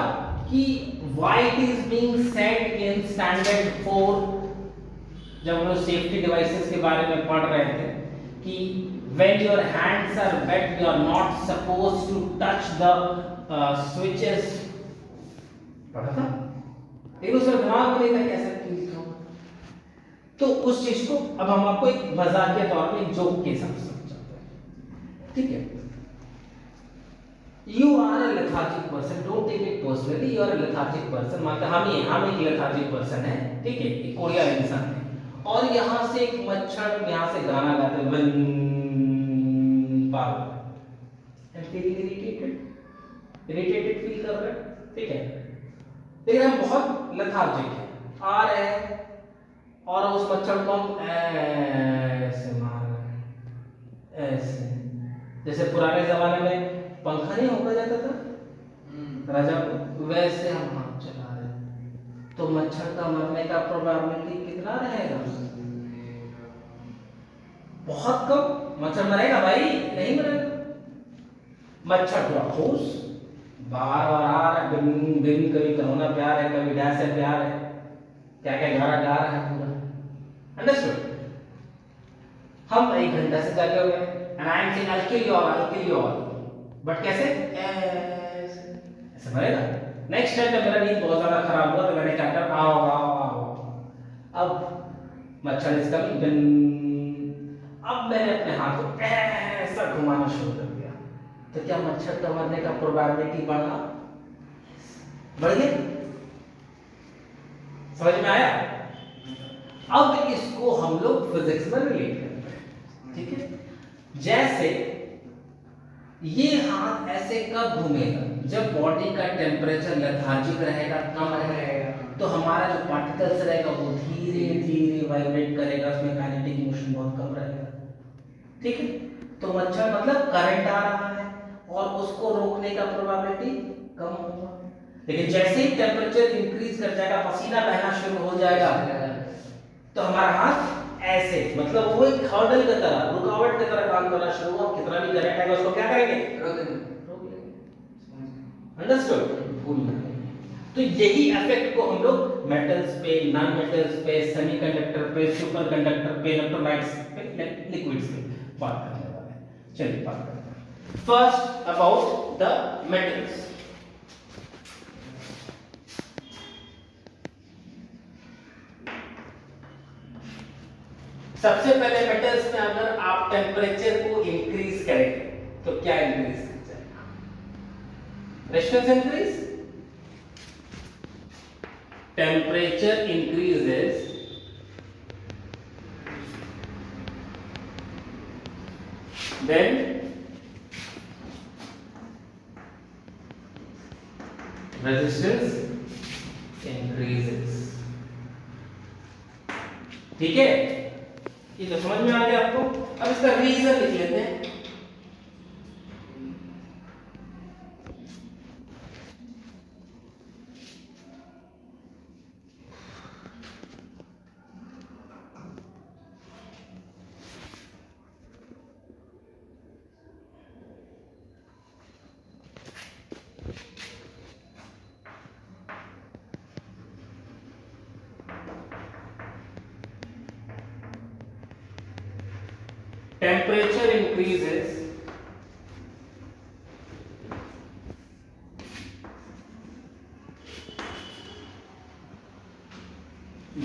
कि why it is being said in standard 4, जब हम लोग सेफ्टी डिवाइसेस के बारे में पढ़ रहे थे कि when your hands are wet you are not supposed to touch the switches, पढ़ा था? लेकिन उसमें दिमाग में नहीं था कैसे लिखा। तो उस चीज को अब हम आपको एक मजाकिया तौर पे, एक जोक के हिसाब से समझाते हैं। ठीक है, You are a lethargic person. Don't take it personally. You are a lethargic person. मतलब हम एक lethargic person है, ठीक है, एक कोरिया इंसान है, और यहाँ से एक मच्छर यहाँ से गाना गाते हैं वन पार, and feeling irritated feel कर रहे हैं। ठीक है, लेकिन हम बहुत lethargic हैं, आ रहे हैं और उस मच्छर को हम ऐसे मार रहे हैं, ऐसे जैसे पुराने जमाने में पंखा नहीं होगा जाता था राजा को, वैसे हम हाथ चला रहे हैं, तो मच्छर का मरने का प्रोबेबिलिटी कितना रहेगा? बहुत कम। मच्छर मरेगा भाई? नहीं मरेगा। मच्छर थोड़ा ठोस, बार बार आ रहा है, बिन बिन, कभी करोना प्यार है, कभी डैश है प्यार है, क्या क्या गा रहा है पूरा। अंडरस्टूड? हम 1 घंटा से जागे हुए हैं and I am saying I kill you all, but कैसे? ऐसे मरेगा। नेक्स्ट टाइम जब मेरा नींद बहुत ज्यादा खराब हुआ तो मैंने क्या करा, आओ आओ आओ, अब मच्छर इसका बिन, अब मैंने अपने हाथ को ऐसा घुमाना शुरू कर दिया, तो क्या मच्छर का मरने का प्रोबेबिलिटी बढ़ा? बढ़ गई? समझ में आया? अब इसको हम लोग फिजिक्स में रिलेट करते हैं, ठीक है? जैसे ये हाथ ऐसे कब घूमेगा? जब बॉडी का टेम्परेचर लेथार्जिक रहेगा, कम रहेगा, तो हमारा जो पार्टिकल्स रहेगा वो धीरे धीरे वाइब्रेट करेगा, उसमें काइनेटिक मोशन बहुत कम रहेगा, ठीक है? तो मच्छर मतलब करंट आ रहा है और उसको रोकने का प्रोबेबिलिटी कम होगा। लेकिन जैसे ही टेम्परेचर इंक्रीज कर जाएगा, पसीना बहना शुरू हो जाएगा, तो हमारा हाथ ऐसे, मतलब वो एक हर्डल की तरह, रुकावट की तरह काम करना शुरू हुआ। कितना भी करंट आएगा उसको क्या करेंगे? रोक लेंगे। अंडरस्टूड? तो यही इफेक्ट को हम लोग मेटल्स पे, नॉन मेटल्स पे, सेमीकंडक्टर पे, सुपर कंडक्टर पे, इलेक्ट्रोलाइट्स पे, लिक्विड्स पे बात करने वाले हैं। चलिए बात करते हैं। First about the metals. सबसे पहले मेटल्स में अगर आप टेम्परेचर को इंक्रीज करें तो क्या इंक्रीज कर जाएगा? Resistance increase, temperature increases, then resistance increases, ठीक है? ये तो समझ में आ गया आपको। अब इसका रीजन लिख लेते हैं। Temperature increases,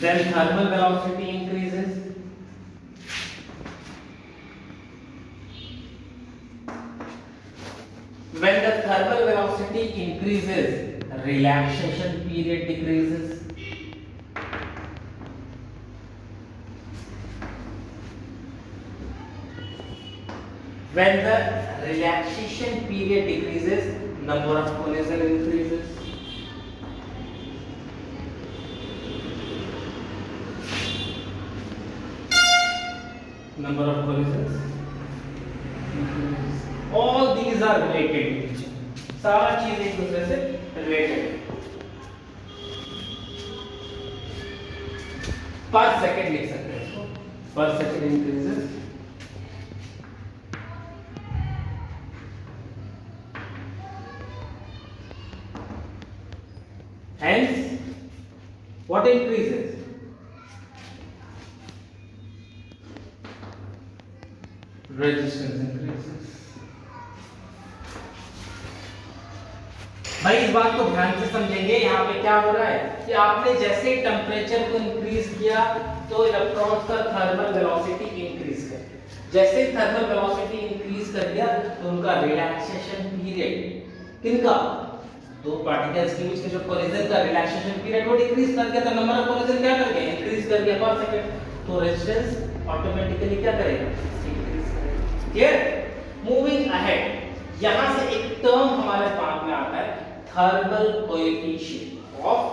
then thermal velocity increases, when the thermal velocity increases, relaxation period decreases, when the relaxation period decreases, number of collision increases, number of collisions increases. All these are related, सारा चीज एक दूसरे से रिलेटेड। पर सेकेंड लिख सकते हैं इसको, पर second increases, hence what increases? Resistance increases। भाई इस बात को ध्यान से समझेंगे, यहाँ पे क्या हो रहा है कि आपने जैसे टेम्परेचर को इंक्रीज किया तो इलेक्ट्रॉन्स का थर्मल वेलोसिटी इंक्रीज कर दिया, जैसे थर्मल वेलोसिटी इंक्रीज कर दिया तो उनका रिलैक्सेशन पीरियड, किनका? दो पार्टिकल्स के बीच के जो कोलिजन का रिलैक्सेशन पीरियड वो डिक्रीज कर दिया, तो नंबर ऑफ कोलिजन क्या कर गया? इंक्रीज कर दिया पर सेकंड, तो रेजिस्टेंस ऑटोमेटिकली क्या करेगा? इंक्रीज करेगा। क्लियर? मूविंग अहेड, यहां से एक टर्म हमारे पास में आता है, thermal coefficient of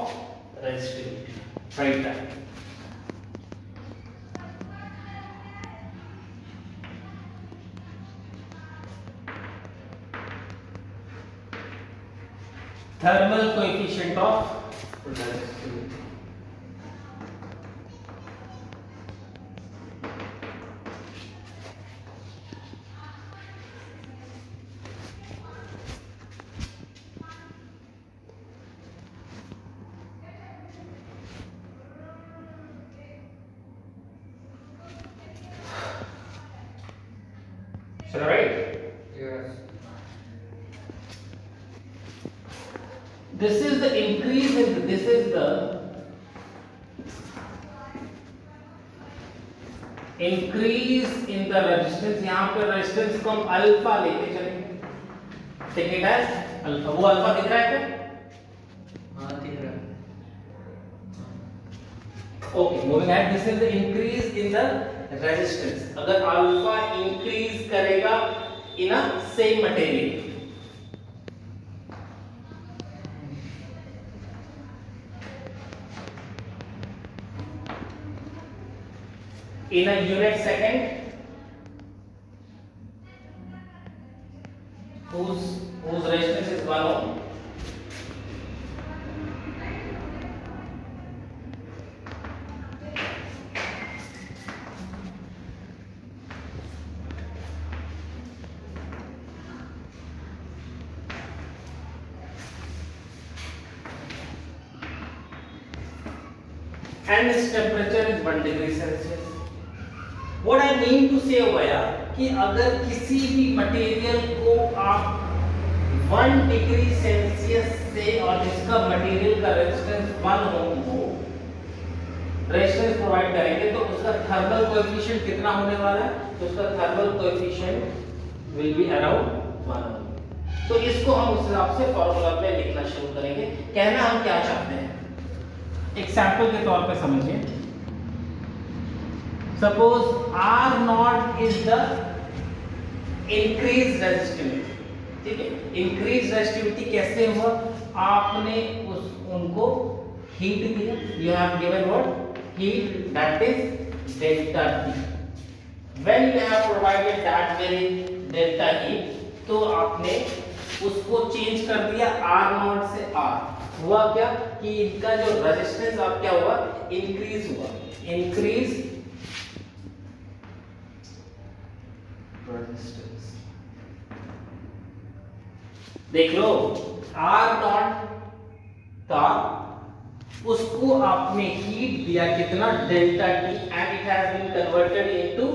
resistivity. Right time thermal coefficient of resistivity। Right? Yes. This is the increase in this is the increase in the resistance. यहाँ पे resistance को हम अल्फा लेके चलेंगे. Take it as alpha. वो अल्फा दिख रहा है क्या? हाँ दिख रहा है. Okay, moving ahead. This is the increase in the resistance. अगर अल्फा increase करेगा in a same material. In a unit second, whose resistance is 1 ohm. And its temperature is 1 degree Celsius. What I mean to say over here कि अगर किसी भी मटेरियल को आप 1 डिग्री सेल्सियस से और जिसका मटेरियल का रेजिस्टेंस 1 ओम हो रेजिस्टेंस प्रोवाइड करेंगे तो उसका थर्मल कोएफिशिएंट कितना होने वाला है? तो उसका thermal coefficient will be around 1 ओम. तो इसको हम उस हिसाब से फार्मूला पे लिखना शुरू करेंगे. कहना हम क्या चाहते हैं एक सैंपल के तौर पे समझिए. Suppose R naught is the increased resistivity. ठीक है, increased resistivity कैसे हुआ? आपने उनको heat दिया. You have given what? Heat, that is delta T. When you have provided that very delta heat, तो आपने उसको चेंज कर दिया R naught से R. हुआ क्या कि इनका जो रेजिस्टेंस अब क्या हुआ? इंक्रीज हुआ. इंक्रीज रेजिस्टेंस देख लो. R नॉट था उसको आपने हीट दिया कितना? Delta T and it has been converted into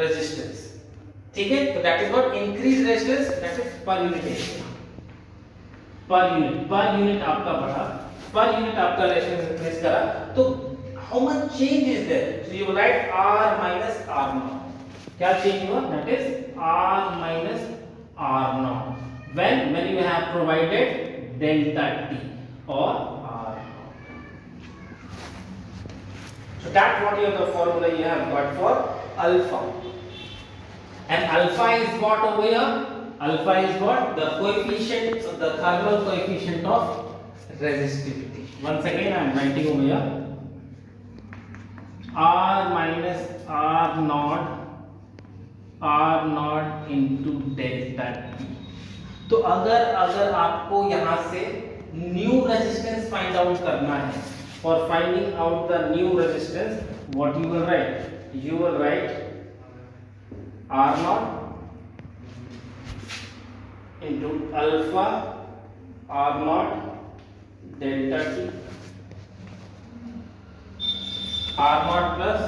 resistance. ठीक है, तो that is what increase resistance, that is per unit. Per unit आपका बढ़ा, पर यूनिट आपका रेजिस्टेंस इंक्रीज करा. तो how much change is there? So you write R minus R naught. क्या चेंज हुआ? That is R minus R naught when you have provided delta T or R naught. So that what is the formula you have got for alpha. And alpha is what over here? Alpha is what? The coefficient, the thermal coefficient of resistivity. Once again I am writing over here. R minus R naught into delta T. तो अगर आपको यहाँ से न्यू रेजिस्टेंस फाइंड आउट करना है, for finding out the new resistance, what you will write? You will write R naught into alpha R naught delta T. R naught plus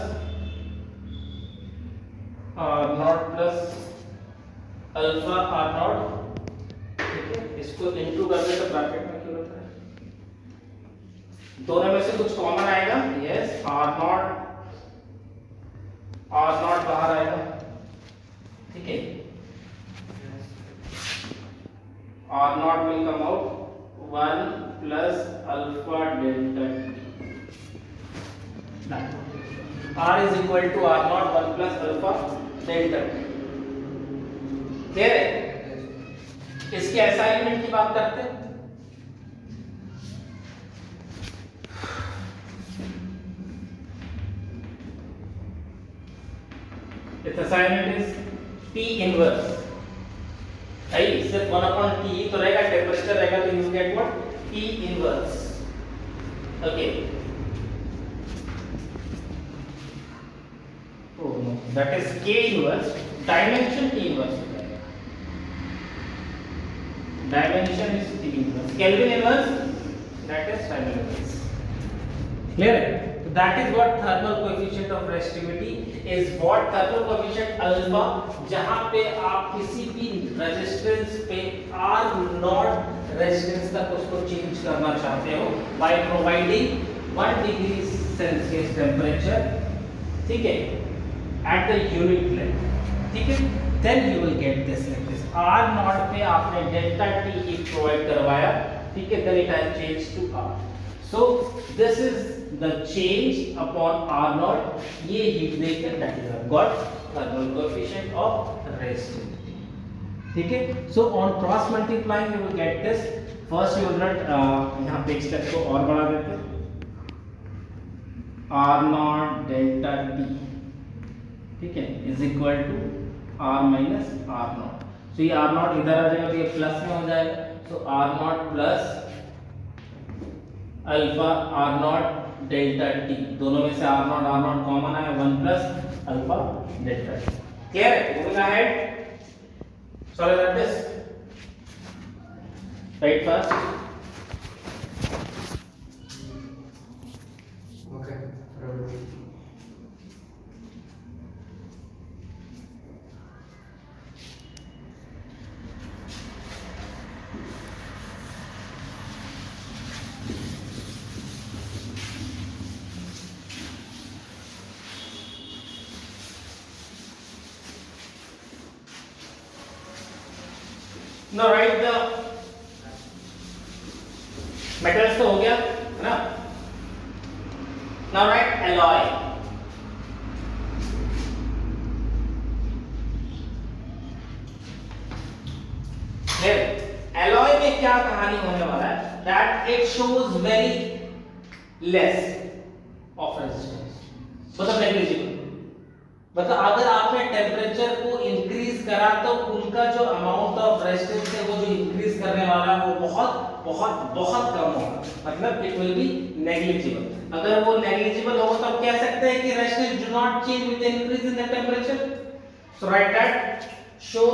alpha R naught. ठीक है, इसको इनटू करने का ब्रैकेट में क्यों रखा है? दोनों में से कुछ कॉमन आएगा. यस, R naught बाहर आएगा. ठीक है, R naught will come out 1 plus alpha delta T. R is equal to R naught 1 plus alpha delta T. Clear है? इसके असाइनमेंट की बात करते हैं. its assignment is T inverse. सही, सिर्फ 1 upon T तो रहेगा, टेम्परेचर रहेगा, तो you get what? T inverse. Okay. Oh no, that is K inverse. Dimension T inverse. Dimension is T inverse. Kelvin inverse, that is time inverse. Clear है? तो that is what thermal coefficient of resistivity is, what thermal coefficient alpha, जहां पे आप किसी भी रेजिस्टेंस पे R नॉट रेजिस्टेंस तक उसको चेंज करना चाहते हो by providing 1 degree Celsius temperature, ठीक है, at the unit length, ठीक है, then you will get this like this. R not पे आपने डेल्टा T हीट प्रोवाइड करवाया, ठीक है, then it has changed to R. So this is the change upon R naught, ये heat देकर that is got thermal coefficient of resistivity, ठीक है. So on cross multiplying you will get this. First you will not यहाँ पे स्टेप को और बढ़ा देते हैं, R naught delta T, ठीक है, is equal to R minus R naught. So ये R naught इधर आ जाएगा तो ये प्लस में हो जाएगा, so R naught plus alpha R naught delta T, दोनों में से R naught कॉमन है, 1 plus alpha delta T. Clear है? Moving ahead, solve that this, right first. Okay. Now write the metals तो हो गया है ना. Now write alloy. Then alloy में क्या कहानी होने वाला है, that it shows very less of resistance, मतलब negligible. मतलब अगर आपने टेम्परेचर को इंक्रीज करा तो उनका जो अमाउंट ऑफ रेजिस्टेंस है वो जो इंक्रीज करने वाला है वो बहुत बहुत बहुत कम होगा, मतलब इट विल बी नेग्लिजिबल. अगर वो नेग्लिजिबल होगा तो आप कह सकते हैं कि resistance do not change with increase in the temperature. So right that, show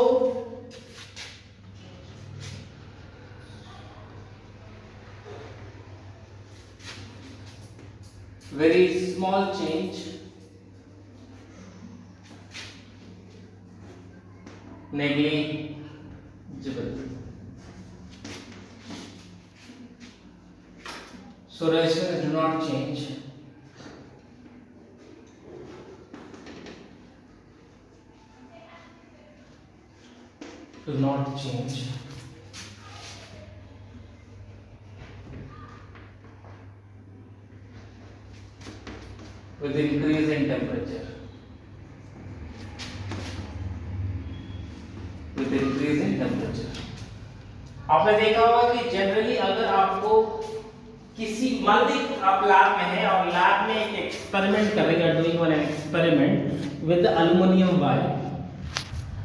very small change negligible. So resistance do not change. Do not change. With increase in temperature. With increase in temperature. आपने देखा होगा कि जनरली अगर आपको किसी, मान लीजिए आप लैब में हैं और लैब में एक एक्सपेरिमेंट कर रहे हैं, doing one experiment with aluminium wire.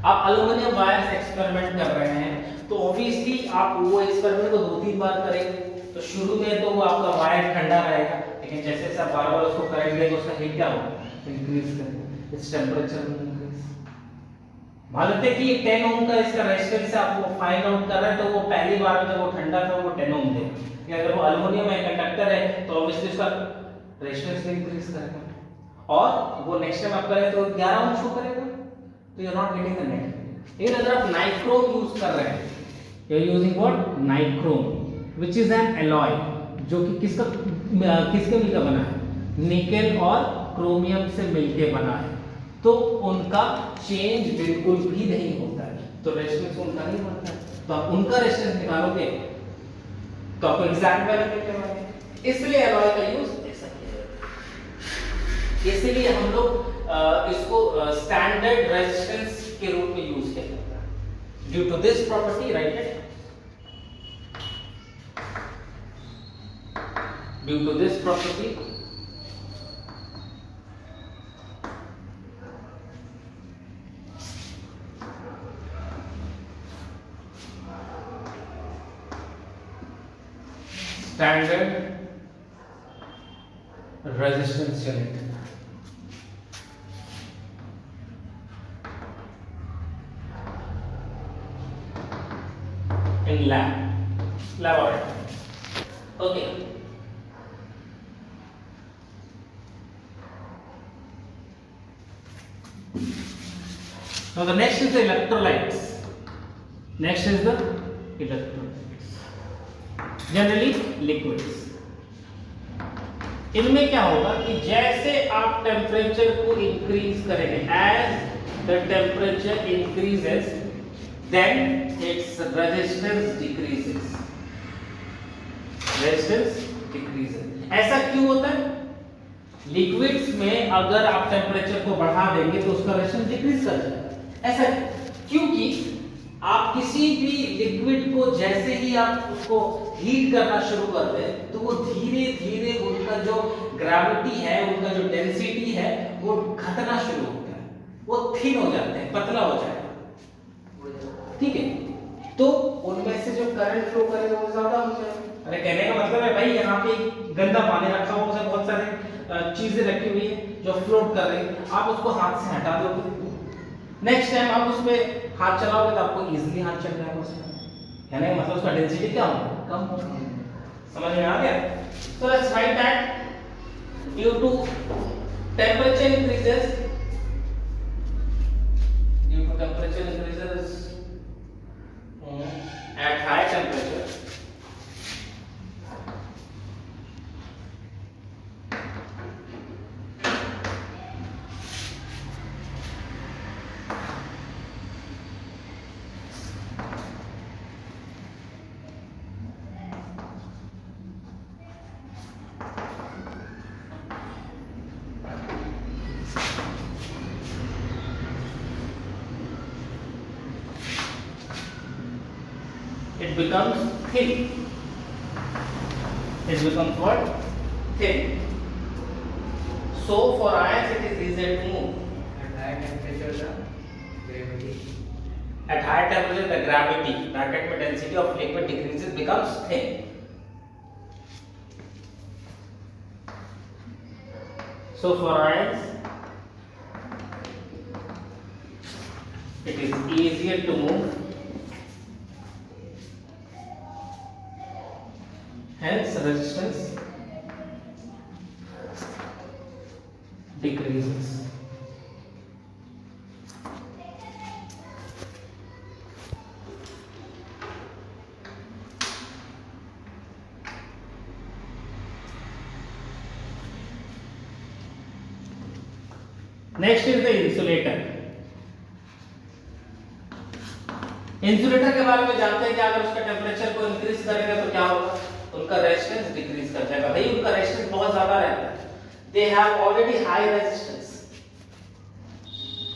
आप एल्युमिनियम वायर से एक्सपेरिमेंट कर रहे हैं तो ऑब्वियसली आप वो एक्सपेरिमेंट को 2-3 बार करेंगे. तो शुरू में तो वो आपका वायर ठंडा रहेगा, लेकिन जैसे जैसे आप बार-बार उसको करंट देंगे उसका हीट क्या होगा, इंक्रीज करेगा, इस टेम्परेचर में इंक्रीज. मान लेते हैं कि 10 ओम का इसका रेजिस्टेंस है, आपको फाइंड आउट कर रहा है, तो वो पहली बार में जब वो ठंडा था वो 10 ओम देगा. अगर वो एल्युमिनियम है, कंडक्टर है, तो ऑब्वियसली उसका रेजिस्टेंस इंक्रीज करेगा. और वो नेक्स्ट टाइम आप करें तो 11 ओम शो करेगा, तो you are not getting the net. लेकिन अगर आप नाइक्रोम यूज कर रहे हैं, you are using what, nichrome, which is an alloy, जो कि किसके मिलकर बना है, निकेल और क्रोमियम से मिलकर बना है, तो उनका चेंज बिल्कुल भी नहीं होता है, तो रेजिस्टेंस उनका नहीं बनता है. तो आप उनका रेजिस्टेंस निकालोगे तो आपको एग्जैक्ट वैल्यू निकलेगा. इसलिए एलॉय का यूज ऐसा किया जाता है. इसलिए हम लोग इसको स्टैंडर्ड रेजिस्टेंस के रूप में यूज किया जाता है. Due to this property, write it, due to this property, standard resistance unit in laboratory. Okay. Now the next is the electrolytes. Next is the electrolytes. Generally liquids. इनमें क्या होगा कि जैसे आप टेम्परेचर को इंक्रीज करेंगे, as the temperature increases then its resistance decreases. Resistance decreases. ऐसा क्यों होता है? लिक्विड्स में अगर आप टेम्परेचर को बढ़ा देंगे तो उसका रेजिस्टेंस डिक्रीज कर जाएगा. ऐसा क्योंकि आप किसी भी लिक्विड को जैसे ही आप उसको हीट करना शुरू करते हैं तो वो धीरे धीरे उनका जो ग्रेविटी है, उनका जो डेंसिटी है वो घटना शुरू होता है, वो थिन हो जाते हैं, पतला हो जाएगा. ठीक है, तो उनमें से जो करंट फ्लो करेगा वो ज्यादा हो जाएगा. अरे कहने का मतलब है भाई यहाँ पे गंदा पानी रखा हुआ, उसमें बहुत सारे चीजें रखी हुई है जो फ्लोट कर रही है, आप उसको हाथ से हटा दोगे, नेक्स्ट टाइम आप उस पे हाथ चलाओगे तो आपको इजीली हाथ चल जाएगा उसमें. कहने का मतलब उसका डेंसिटी क्या होगा? कम होगा. समझ में आ गया? So let's write that due to temperature increases, at high temperature, it becomes thin. It becomes what? Thin. So for ions it is easier to move. At high temperature the gravity. At high temperature the gravity, bracket में density of liquid decreases, becomes thin. So for ions it is easier to move, hence resistance decreases. Next is the insulator. Insulator के बारे में जानते हैं कि अगर उसका टेम्परेचर को इंक्रीज करेगा तो क्या होगा? उनका रेजिस्टेंस डिक्रीज कर जाएगा. भाई उनका रेजिस्टेंस बहुत ज्यादा रहता है, they have already high resistance.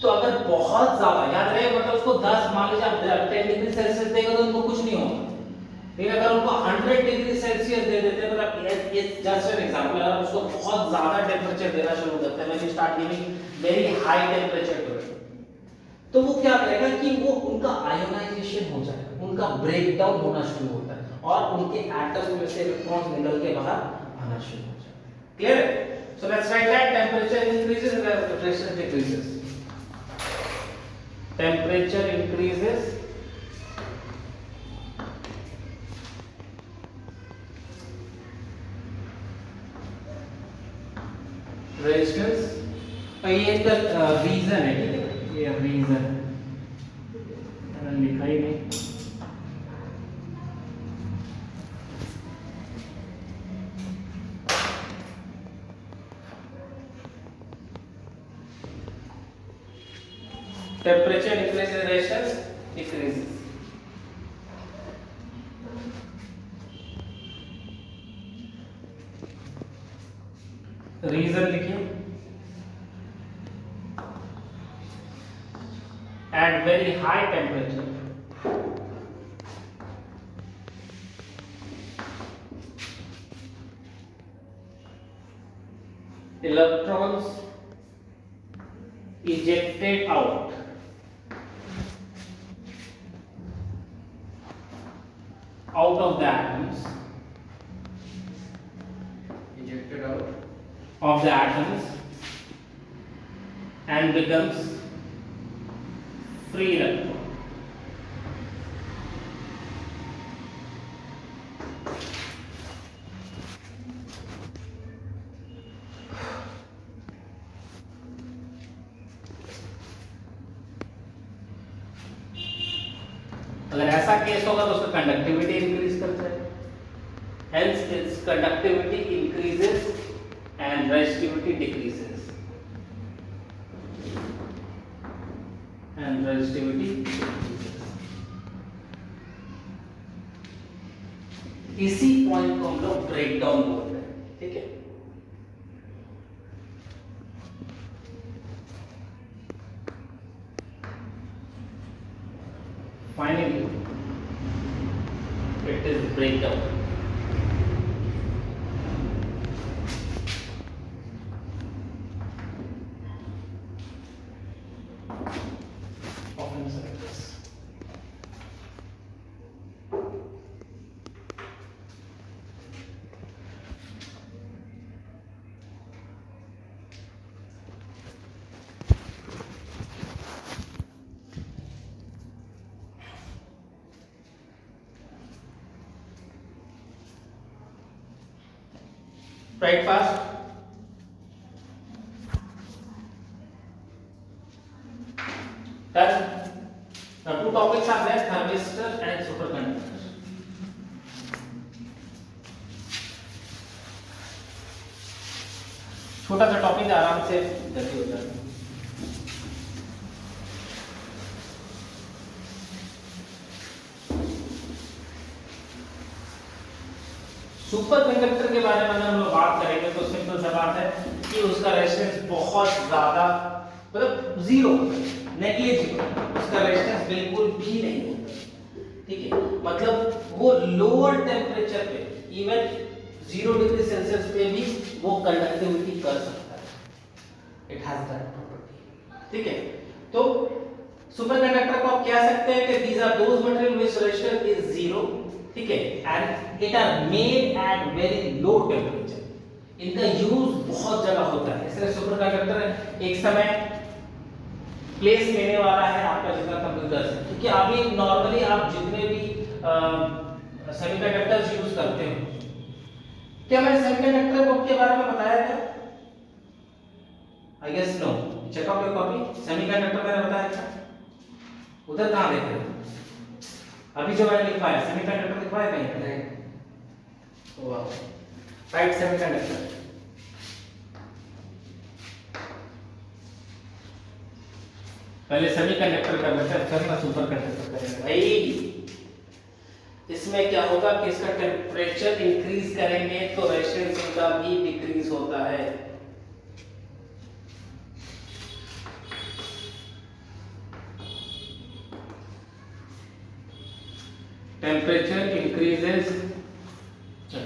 तो अगर बहुत ज्यादा, याद रहे मतलब उसको 10 मान लीजिए आप 10 डिग्री सेल्सियस देगा तो उनको कुछ नहीं होगा. लेकिन अगर उनको 100 डिग्री सेल्सियस दे देते हैं, मतलब ये जस्ट एन एग्जांपल, अगर उसको बहुत ज्यादा टेम्परेचर देना शुरू करते हैं, when you start giving very high temperature to it, तो वो क्या करेगा कि वो उनका आयोनाइजेशन हो जाएगा, उनका ब्रेकडाउन होना शुरू होता है और उनके एटम में से इलेक्ट्रॉन्स निकल के बाहर आना शुरू हो जाता है. क्लियर है? So let's write that temperature increases and resistance decreases. Temperature increases, resistance. ये इसका रीजन है, ठीक है, ये रीजन मैंने लिखा ही नहीं. Temperature increases, resistance decreases. Reason लिखिए. At very high temperature, electrons ejected out of the atoms, Ejected out of the atoms and becomes free electron. अगर ऐसा केस होगा तो उसका कंडक्टिविटी इंक्रीज करता है, hence it's conductivity increases and resistivity decreases, and resistivity decreases. इसी पॉइंट को हम लोग ब्रेक डाउन बोलते हैं, ठीक है। Finally, it is breakdown. Of insulators. Right fast. Done. Now two topics are there: thermistor and superconductor. छोटा सा टॉपिक आराम से जल्दी हो जाए। सुपर कंडक्टर के बारे में हम लोग बात करेंगे तो सिंपल सा बात है कि उसका रेजिस्टेंस बहुत ज्यादा, मतलब जीरो, नेग्लिजिबल, उसका रेजिस्टेंस बिल्कुल भी नहीं होता, ठीक है। मतलब वो लोअर टेम्परेचर पे, इवन 0 डिग्री सेल्सियस पे भी वो कंडक्टिविटी कर सकता है। इट हैज दैट प्रॉपर्टी, ठीक है। तो सुपर कंडक्टर को आप कह सकते हैं कि these are those material which resistance is zero, ठीक है, and it are made at very low temperature. इनका यूज बहुत जगह होता है, इसलिए सुपर कंडक्टर एक समय प्लेस लेने वाला है आपका जितना कंप्यूटर से, क्योंकि अभी नॉर्मली आप जितने भी सेमीकंडक्टर्स यूज करते हो, क्या मैंने सेमीकंडक्टर के बारे में बताया था? I guess no. Check out your copy. Semiconductor मैंने बताया था, उधर कहां देख रहे हो? अभी जो मैंने लिखवाया सेमीकंडक्टर लिखवाया कहीं नहीं? वाह, राइट, सेमीकंडक्टर। पहले सेमीकंडक्टर कर लेते हैं, फिर मैं सुपर कंडक्टर करेंगे। भाई इसमें क्या होगा कि इसका टेम्परेचर इंक्रीज करेंगे तो रेजिस्टेंस का भी डिक्रीज होता है। Temperature increases,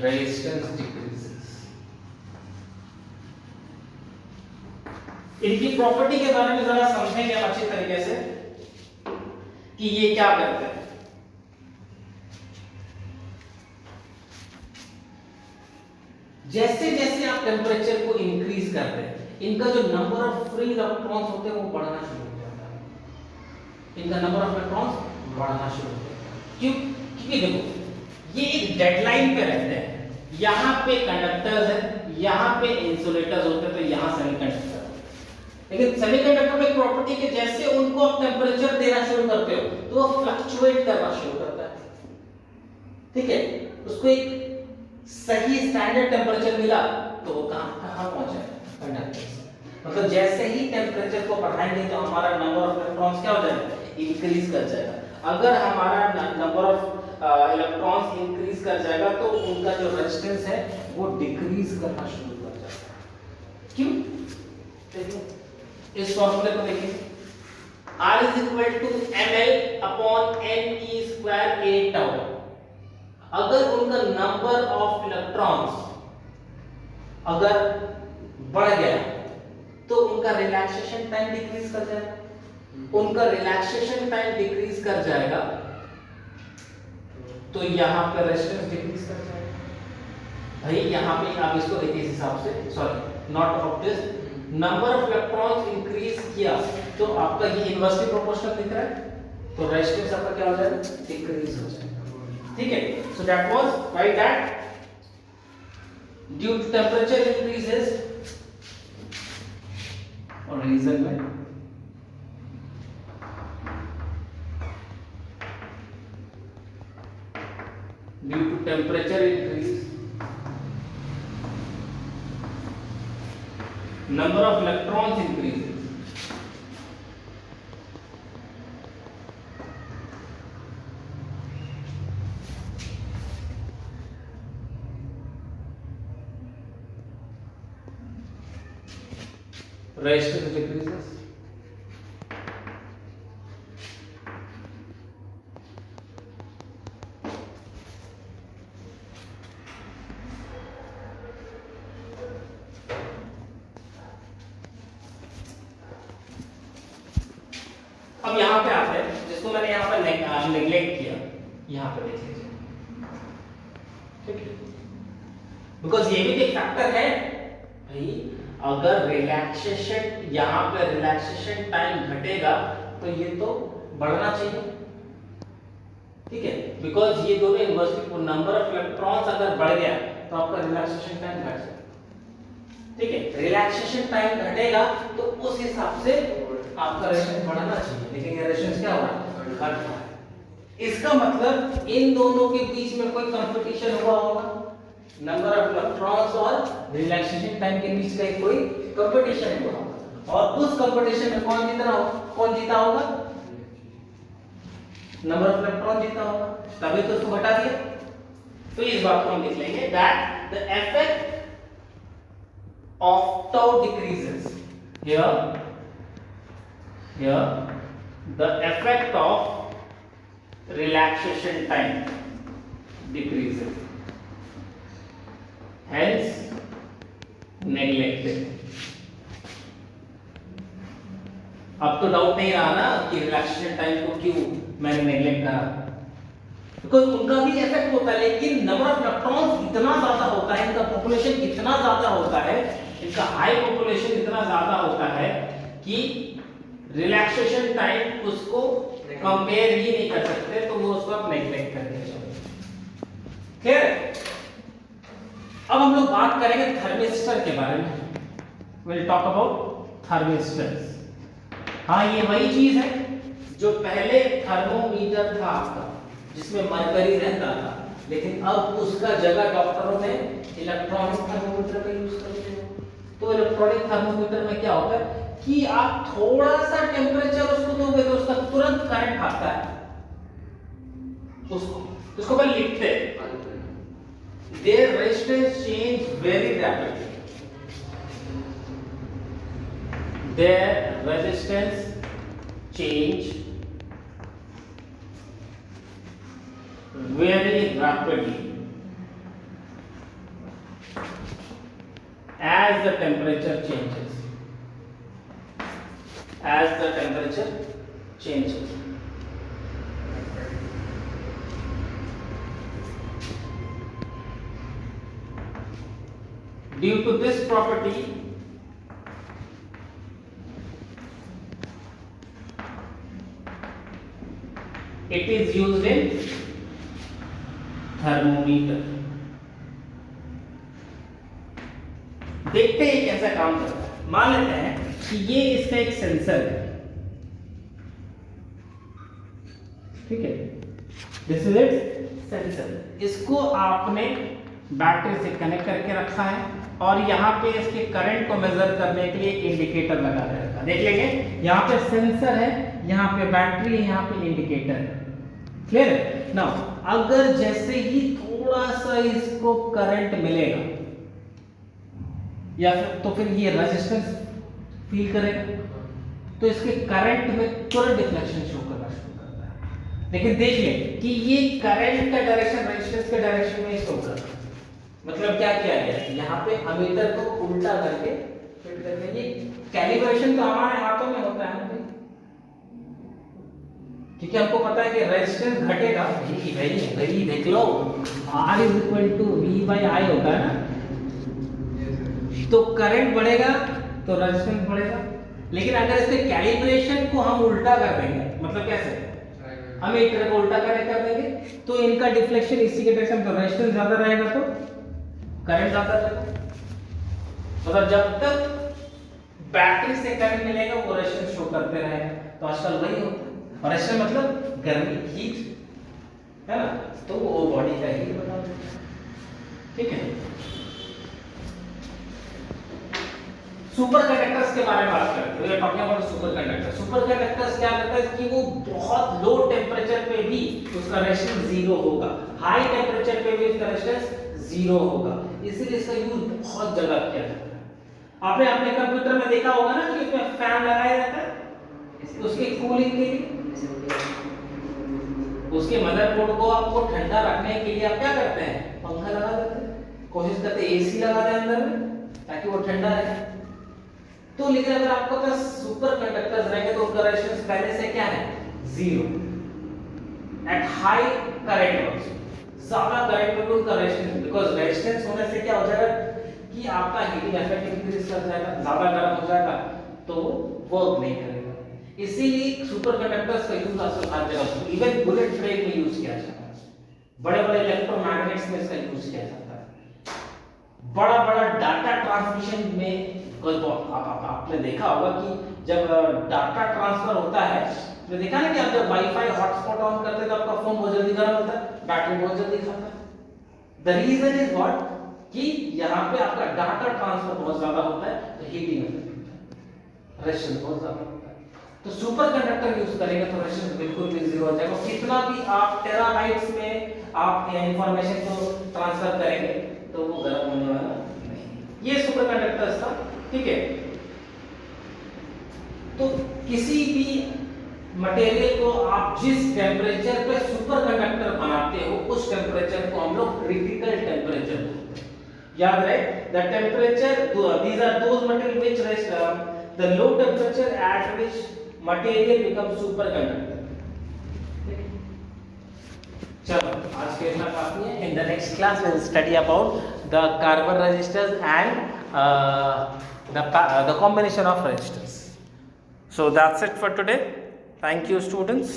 resistance decreases. इनकी प्रॉपर्टी के बारे में जरा समझेंगे अच्छी तरीके से कि ये क्या करते हैं। जैसे जैसे आप टेम्परेचर को इंक्रीज करते हैं, इनका जो नंबर ऑफ फ्री इलेक्ट्रॉन्स होते हैं वो बढ़ना शुरू हो जाता है। इनका नंबर ऑफ इलेक्ट्रॉन्स बढ़ना शुरू हो जाता है। क्यों? क्योंकि देखो ये एक डेडलाइन पे रहते हैं, यहाँ पे कंडक्टर्स है, यहाँ पे इंसुलेटर्स होते हैं, तो यहाँ सेमीकंडक्टर। लेकिन सेमीकंडक्टर में प्रॉपर्टी के जैसे उनको आप टेम्परेचर देना शुरू करते हो तो वो फ्लक्चुएट करना शुरू करता है, ठीक है। उसको एक सही स्टैंडर्ड टेम्परेचर मिला तो वो कहां पहुंचे कंडक्टर से। मतलब जैसे ही टेम्परेचर को बढ़ाएंगे तो हमारा नंबर ऑफ इलेक्ट्रॉन्स क्या हो जाएगा? इंक्रीज कर जाएगा। अगर हमारा नंबर ऑफ इलेक्ट्रॉन्स इंक्रीज कर जाएगा तो उनका जो रेजिस्टेंस है वो डिक्रीज करना शुरू कर जाएगा। क्यों? देखिए इस फॉर्मूले को देखिए, R is equal to ml upon ne square a tau। अगर उनका नंबर ऑफ इलेक्ट्रॉन्स अगर बढ़ गया तो उनका रिलैक्सेशन टाइम डिक्रीज कर जाएगा। उनका रिलैक्सेशन टाइम डिक्रीज कर जाएगा तो यहां पर रेजिस्टेंस डिक्रीज कर जाएगा। भाई यहां पे आप इसको देखिए इस हिसाब से, sorry not of this, number of electrons increase किया तो आपका ये इनवर्सली प्रोपोर्शनल दिख रहा है, तो रेजिस्टेंस आपका क्या हो जाएगा? डिक्रीज हो जाएगा, ठीक है। So that was why that due to temperature increases, और रीजन में temperature increase, number of electrons increases. Resistance decreases. अब यहां पे आते हैं जिसको मैंने यहां पर नेग्लेक्ट किया, यहां पे देख लीजिए, ठीक है, बिकॉज ये भी एक फैक्टर है भाई। अगर रिलैक्सेशन, यहां पे रिलैक्सेशन टाइम घटेगा तो ये तो बढ़ना चाहिए, ठीक है, बिकॉज ये दोनों इन्वर्सली नंबर ऑफ इलेक्ट्रॉन्स अगर बढ़ गया तो आपका रिलैक्सेशन टाइम घट जाएगा, ठीक है। रिलैक्सेशन टाइम घटेगा तो उस हिसाब से आपका रेजिस्टेंस बढ़ना चाहिए, लेकिन ये रेजिस्टेंस क्या हो रहा है, घट रहा है। इसका मतलब इन दोनों के बीच में कोई कंपटीशन हुआ होगा, नंबर ऑफ इलेक्ट्रॉन्स और रिलैक्सेशन टाइम के बीच का कोई कंपटीशन हुआ होगा, और उस कंपटीशन में कौन जीता होगा, नंबर ऑफ इलेक्ट्रॉन जीता होगा, तभी तो उसको घटा दिया। तो इस बात को हम लिख लेंगे that the effect of tau decreases. Here the effect of relaxation time decreases, hence neglected. अब तो डाउट नहीं रहा ना कि रिलैक्सेशन टाइम को क्यों मैंने नेग्लेक्ट करा, बिकॉज उनका भी इफेक्ट होता है, लेकिन नंबर ऑफ इलेक्ट्रॉन्स इतना ज्यादा होता है, इनका पॉपुलेशन इतना ज्यादा होता है, इनका हाई पॉपुलेशन इतना ज्यादा होता है कि रिलैक्सेशन टाइम उसको कंपेयर ही नहीं कर सकते, तो वो उसको आप नेग्लेक्ट कर देंगे। क्लियर है? अब हम लोग बात करेंगे थर्मिस्टर के बारे में। Will talk about thermistors. हाँ, ये वही चीज है जो पहले थर्मोमीटर था आपका, जिसमें मरकरी रहता था, लेकिन अब उसका जगह डॉक्टरों ने इलेक्ट्रॉनिक थर्मोमीटर का यूज करते हैं। तो इलेक्ट्रॉनिक थर्मोमीटर में क्या होता है कि आप थोड़ा सा टेम्परेचर उसको दोगे तो उसका तुरंत करंट भागता है, उसको पहले लिखते हैं, their resistance change very rapidly, their resistance change very rapidly as the temperature changes, as the temperature changes. Due to this property, it is used in thermometer. देखते हैं कैसा काम करता है। मान लेते हैं कि ये इसका एक सेंसर है, ठीक है, दिस इज इट्स सेंसर। इसको आपने बैटरी से कनेक्ट करके रखा है और यहाँ पे इसके करंट को मेजर करने के लिए इंडिकेटर लगा के रखा है। देख लेंगे, यहाँ पे सेंसर है, यहाँ पे बैटरी है, यहाँ पे इंडिकेटर है। क्लियर है? नाउ अगर जैसे ही थोड़ा सा इसको करंट मिलेगा या फिर तो फिर ये रेजिस्टेंस फील करेगा, तो इसके करंट में तुरंत डिफ्लेक्शन शो करना शुरू करता है। लेकिन देखिए कि ये करंट का डायरेक्शन रेजिस्टेंस के डायरेक्शन में शो कर रहा है। मतलब क्या किया गया, यहाँ पे अमीटर को उल्टा करके फिट करके, ये कैलिब्रेशन तो हमारे हाथों में होता है ना, क्योंकि हमको पता है कि रेजिस्टेंस घटेगा, वही देख लो R is equal to V by I होता है ना, तो करंट बढ़ेगा तो रेजिस्टेंस बढ़ेगा। लेकिन अगर इसके कैलिब्रेशन को हम उल्टा कर देंगे, मतलब कैसे, हम एक तरह को उल्टा कर देंगे, तो इनका डिफ्लेक्शन इसी के डायरेक्शन, तो रेजिस्टेंस ज्यादा रहेगा तो करंट ज्यादा रहेगा। मतलब जब तक बैटरी से करंट मिलेगा वो रेजिस्टेंस शो करते रहेगा। तो आजकल वही होता है, और रेजिस्टेंस मतलब गर्मी, हीट, है ना, तो वो बॉडी का हीट बता देता है। ठीक है, सुपर कंडक्टर्स के बारे में बात करते हैं। Talking about super conductor. Super conductors क्या करता है कि वो बहुत लो टेम्परेचर पे भी उसका रेजिस्टेंस जीरो होगा, हाई टेम्परेचर पे भी उसका रेजिस्टेंस जीरो होगा, इसीलिए इसका यूज बहुत जगह किया जाता है। आपने अपने कंप्यूटर में देखा होगा ना कि उसमें फैन लगाया जाता है उसके कूलिंग के लिए। उसके मदरबोर्ड को आपको ठंडा रखने के लिए आप क्या करते हैं, पंखा लगा देते हैं, कोशिश करते हैं एसी लगा दें अंदर में ताकि वो ठंडा रहे। तो लेकिन अगर आपके पास सुपर कंडक्टर्स रहेंगे तो उनका रेजिस्टेंस पहले से क्या है, zero. At high current also, ज्यादा करंट में भी उनका रेजिस्टेंस, बिकॉज़ रेजिस्टेंस होने से क्या हो जाएगा कि आपका हीटिंग इफेक्ट इंक्रीज कर जाएगा, ज्यादा गर्म हो जाएगा तो वर्क नहीं करेगा। इसीलिए सुपर कंडक्टर्स का यूज आजकल हर जगह, इवन बुलेट ट्रेन में यूज किया जाता है, बड़े बड़े इलेक्ट्रोमैग्नेट्स में इसका यूज किया जाता है, बड़ा बड़ा डाटा ट्रांसमिशन में। आपने देखा होगा कि जब डाटा ट्रांसफर होता है तो देखा ना कि आप जब वाईफाई हॉटस्पॉट ऑन करते हैं तो आपका फोन बहुत जल्दी गर्म होता है, बैटरी बहुत जल्दी खाता है। द रीजन इज व्हाट, कि यहाँ पे आपका डाटा ट्रांसफर बहुत ज्यादा होता है तो हीटिंग इफेक्ट होता है, रेजिस्टेंस बहुत ज्यादा होता है। तो सुपर कंडक्टर यूज करेंगे तो रेजिस्टेंस बिल्कुल भी जीरो हो जाएगा। कितना भी आप टेराबाइट्स में आप इंफॉर्मेशन को ट्रांसफर करेंगे तो वो गर्म होने वाला नहीं। ये सुपर कंडक्टर्स था। ठीक है, तो किसी भी मटेरियल को आप जिस टेम्परेचर पे सुपर कंडक्टर बनाते हो उस टेम्परेचर को हम लोग क्रिटिकल टेम्परेचर बोलते हैं। याद रहे, the temperature, these are those material which rest the low temperature at which material becomes super conductor. चलो आज के इतना काफी है। In the next class we will study about the carbon resistors and the combination of resistors. So that's it for today. Thank you students.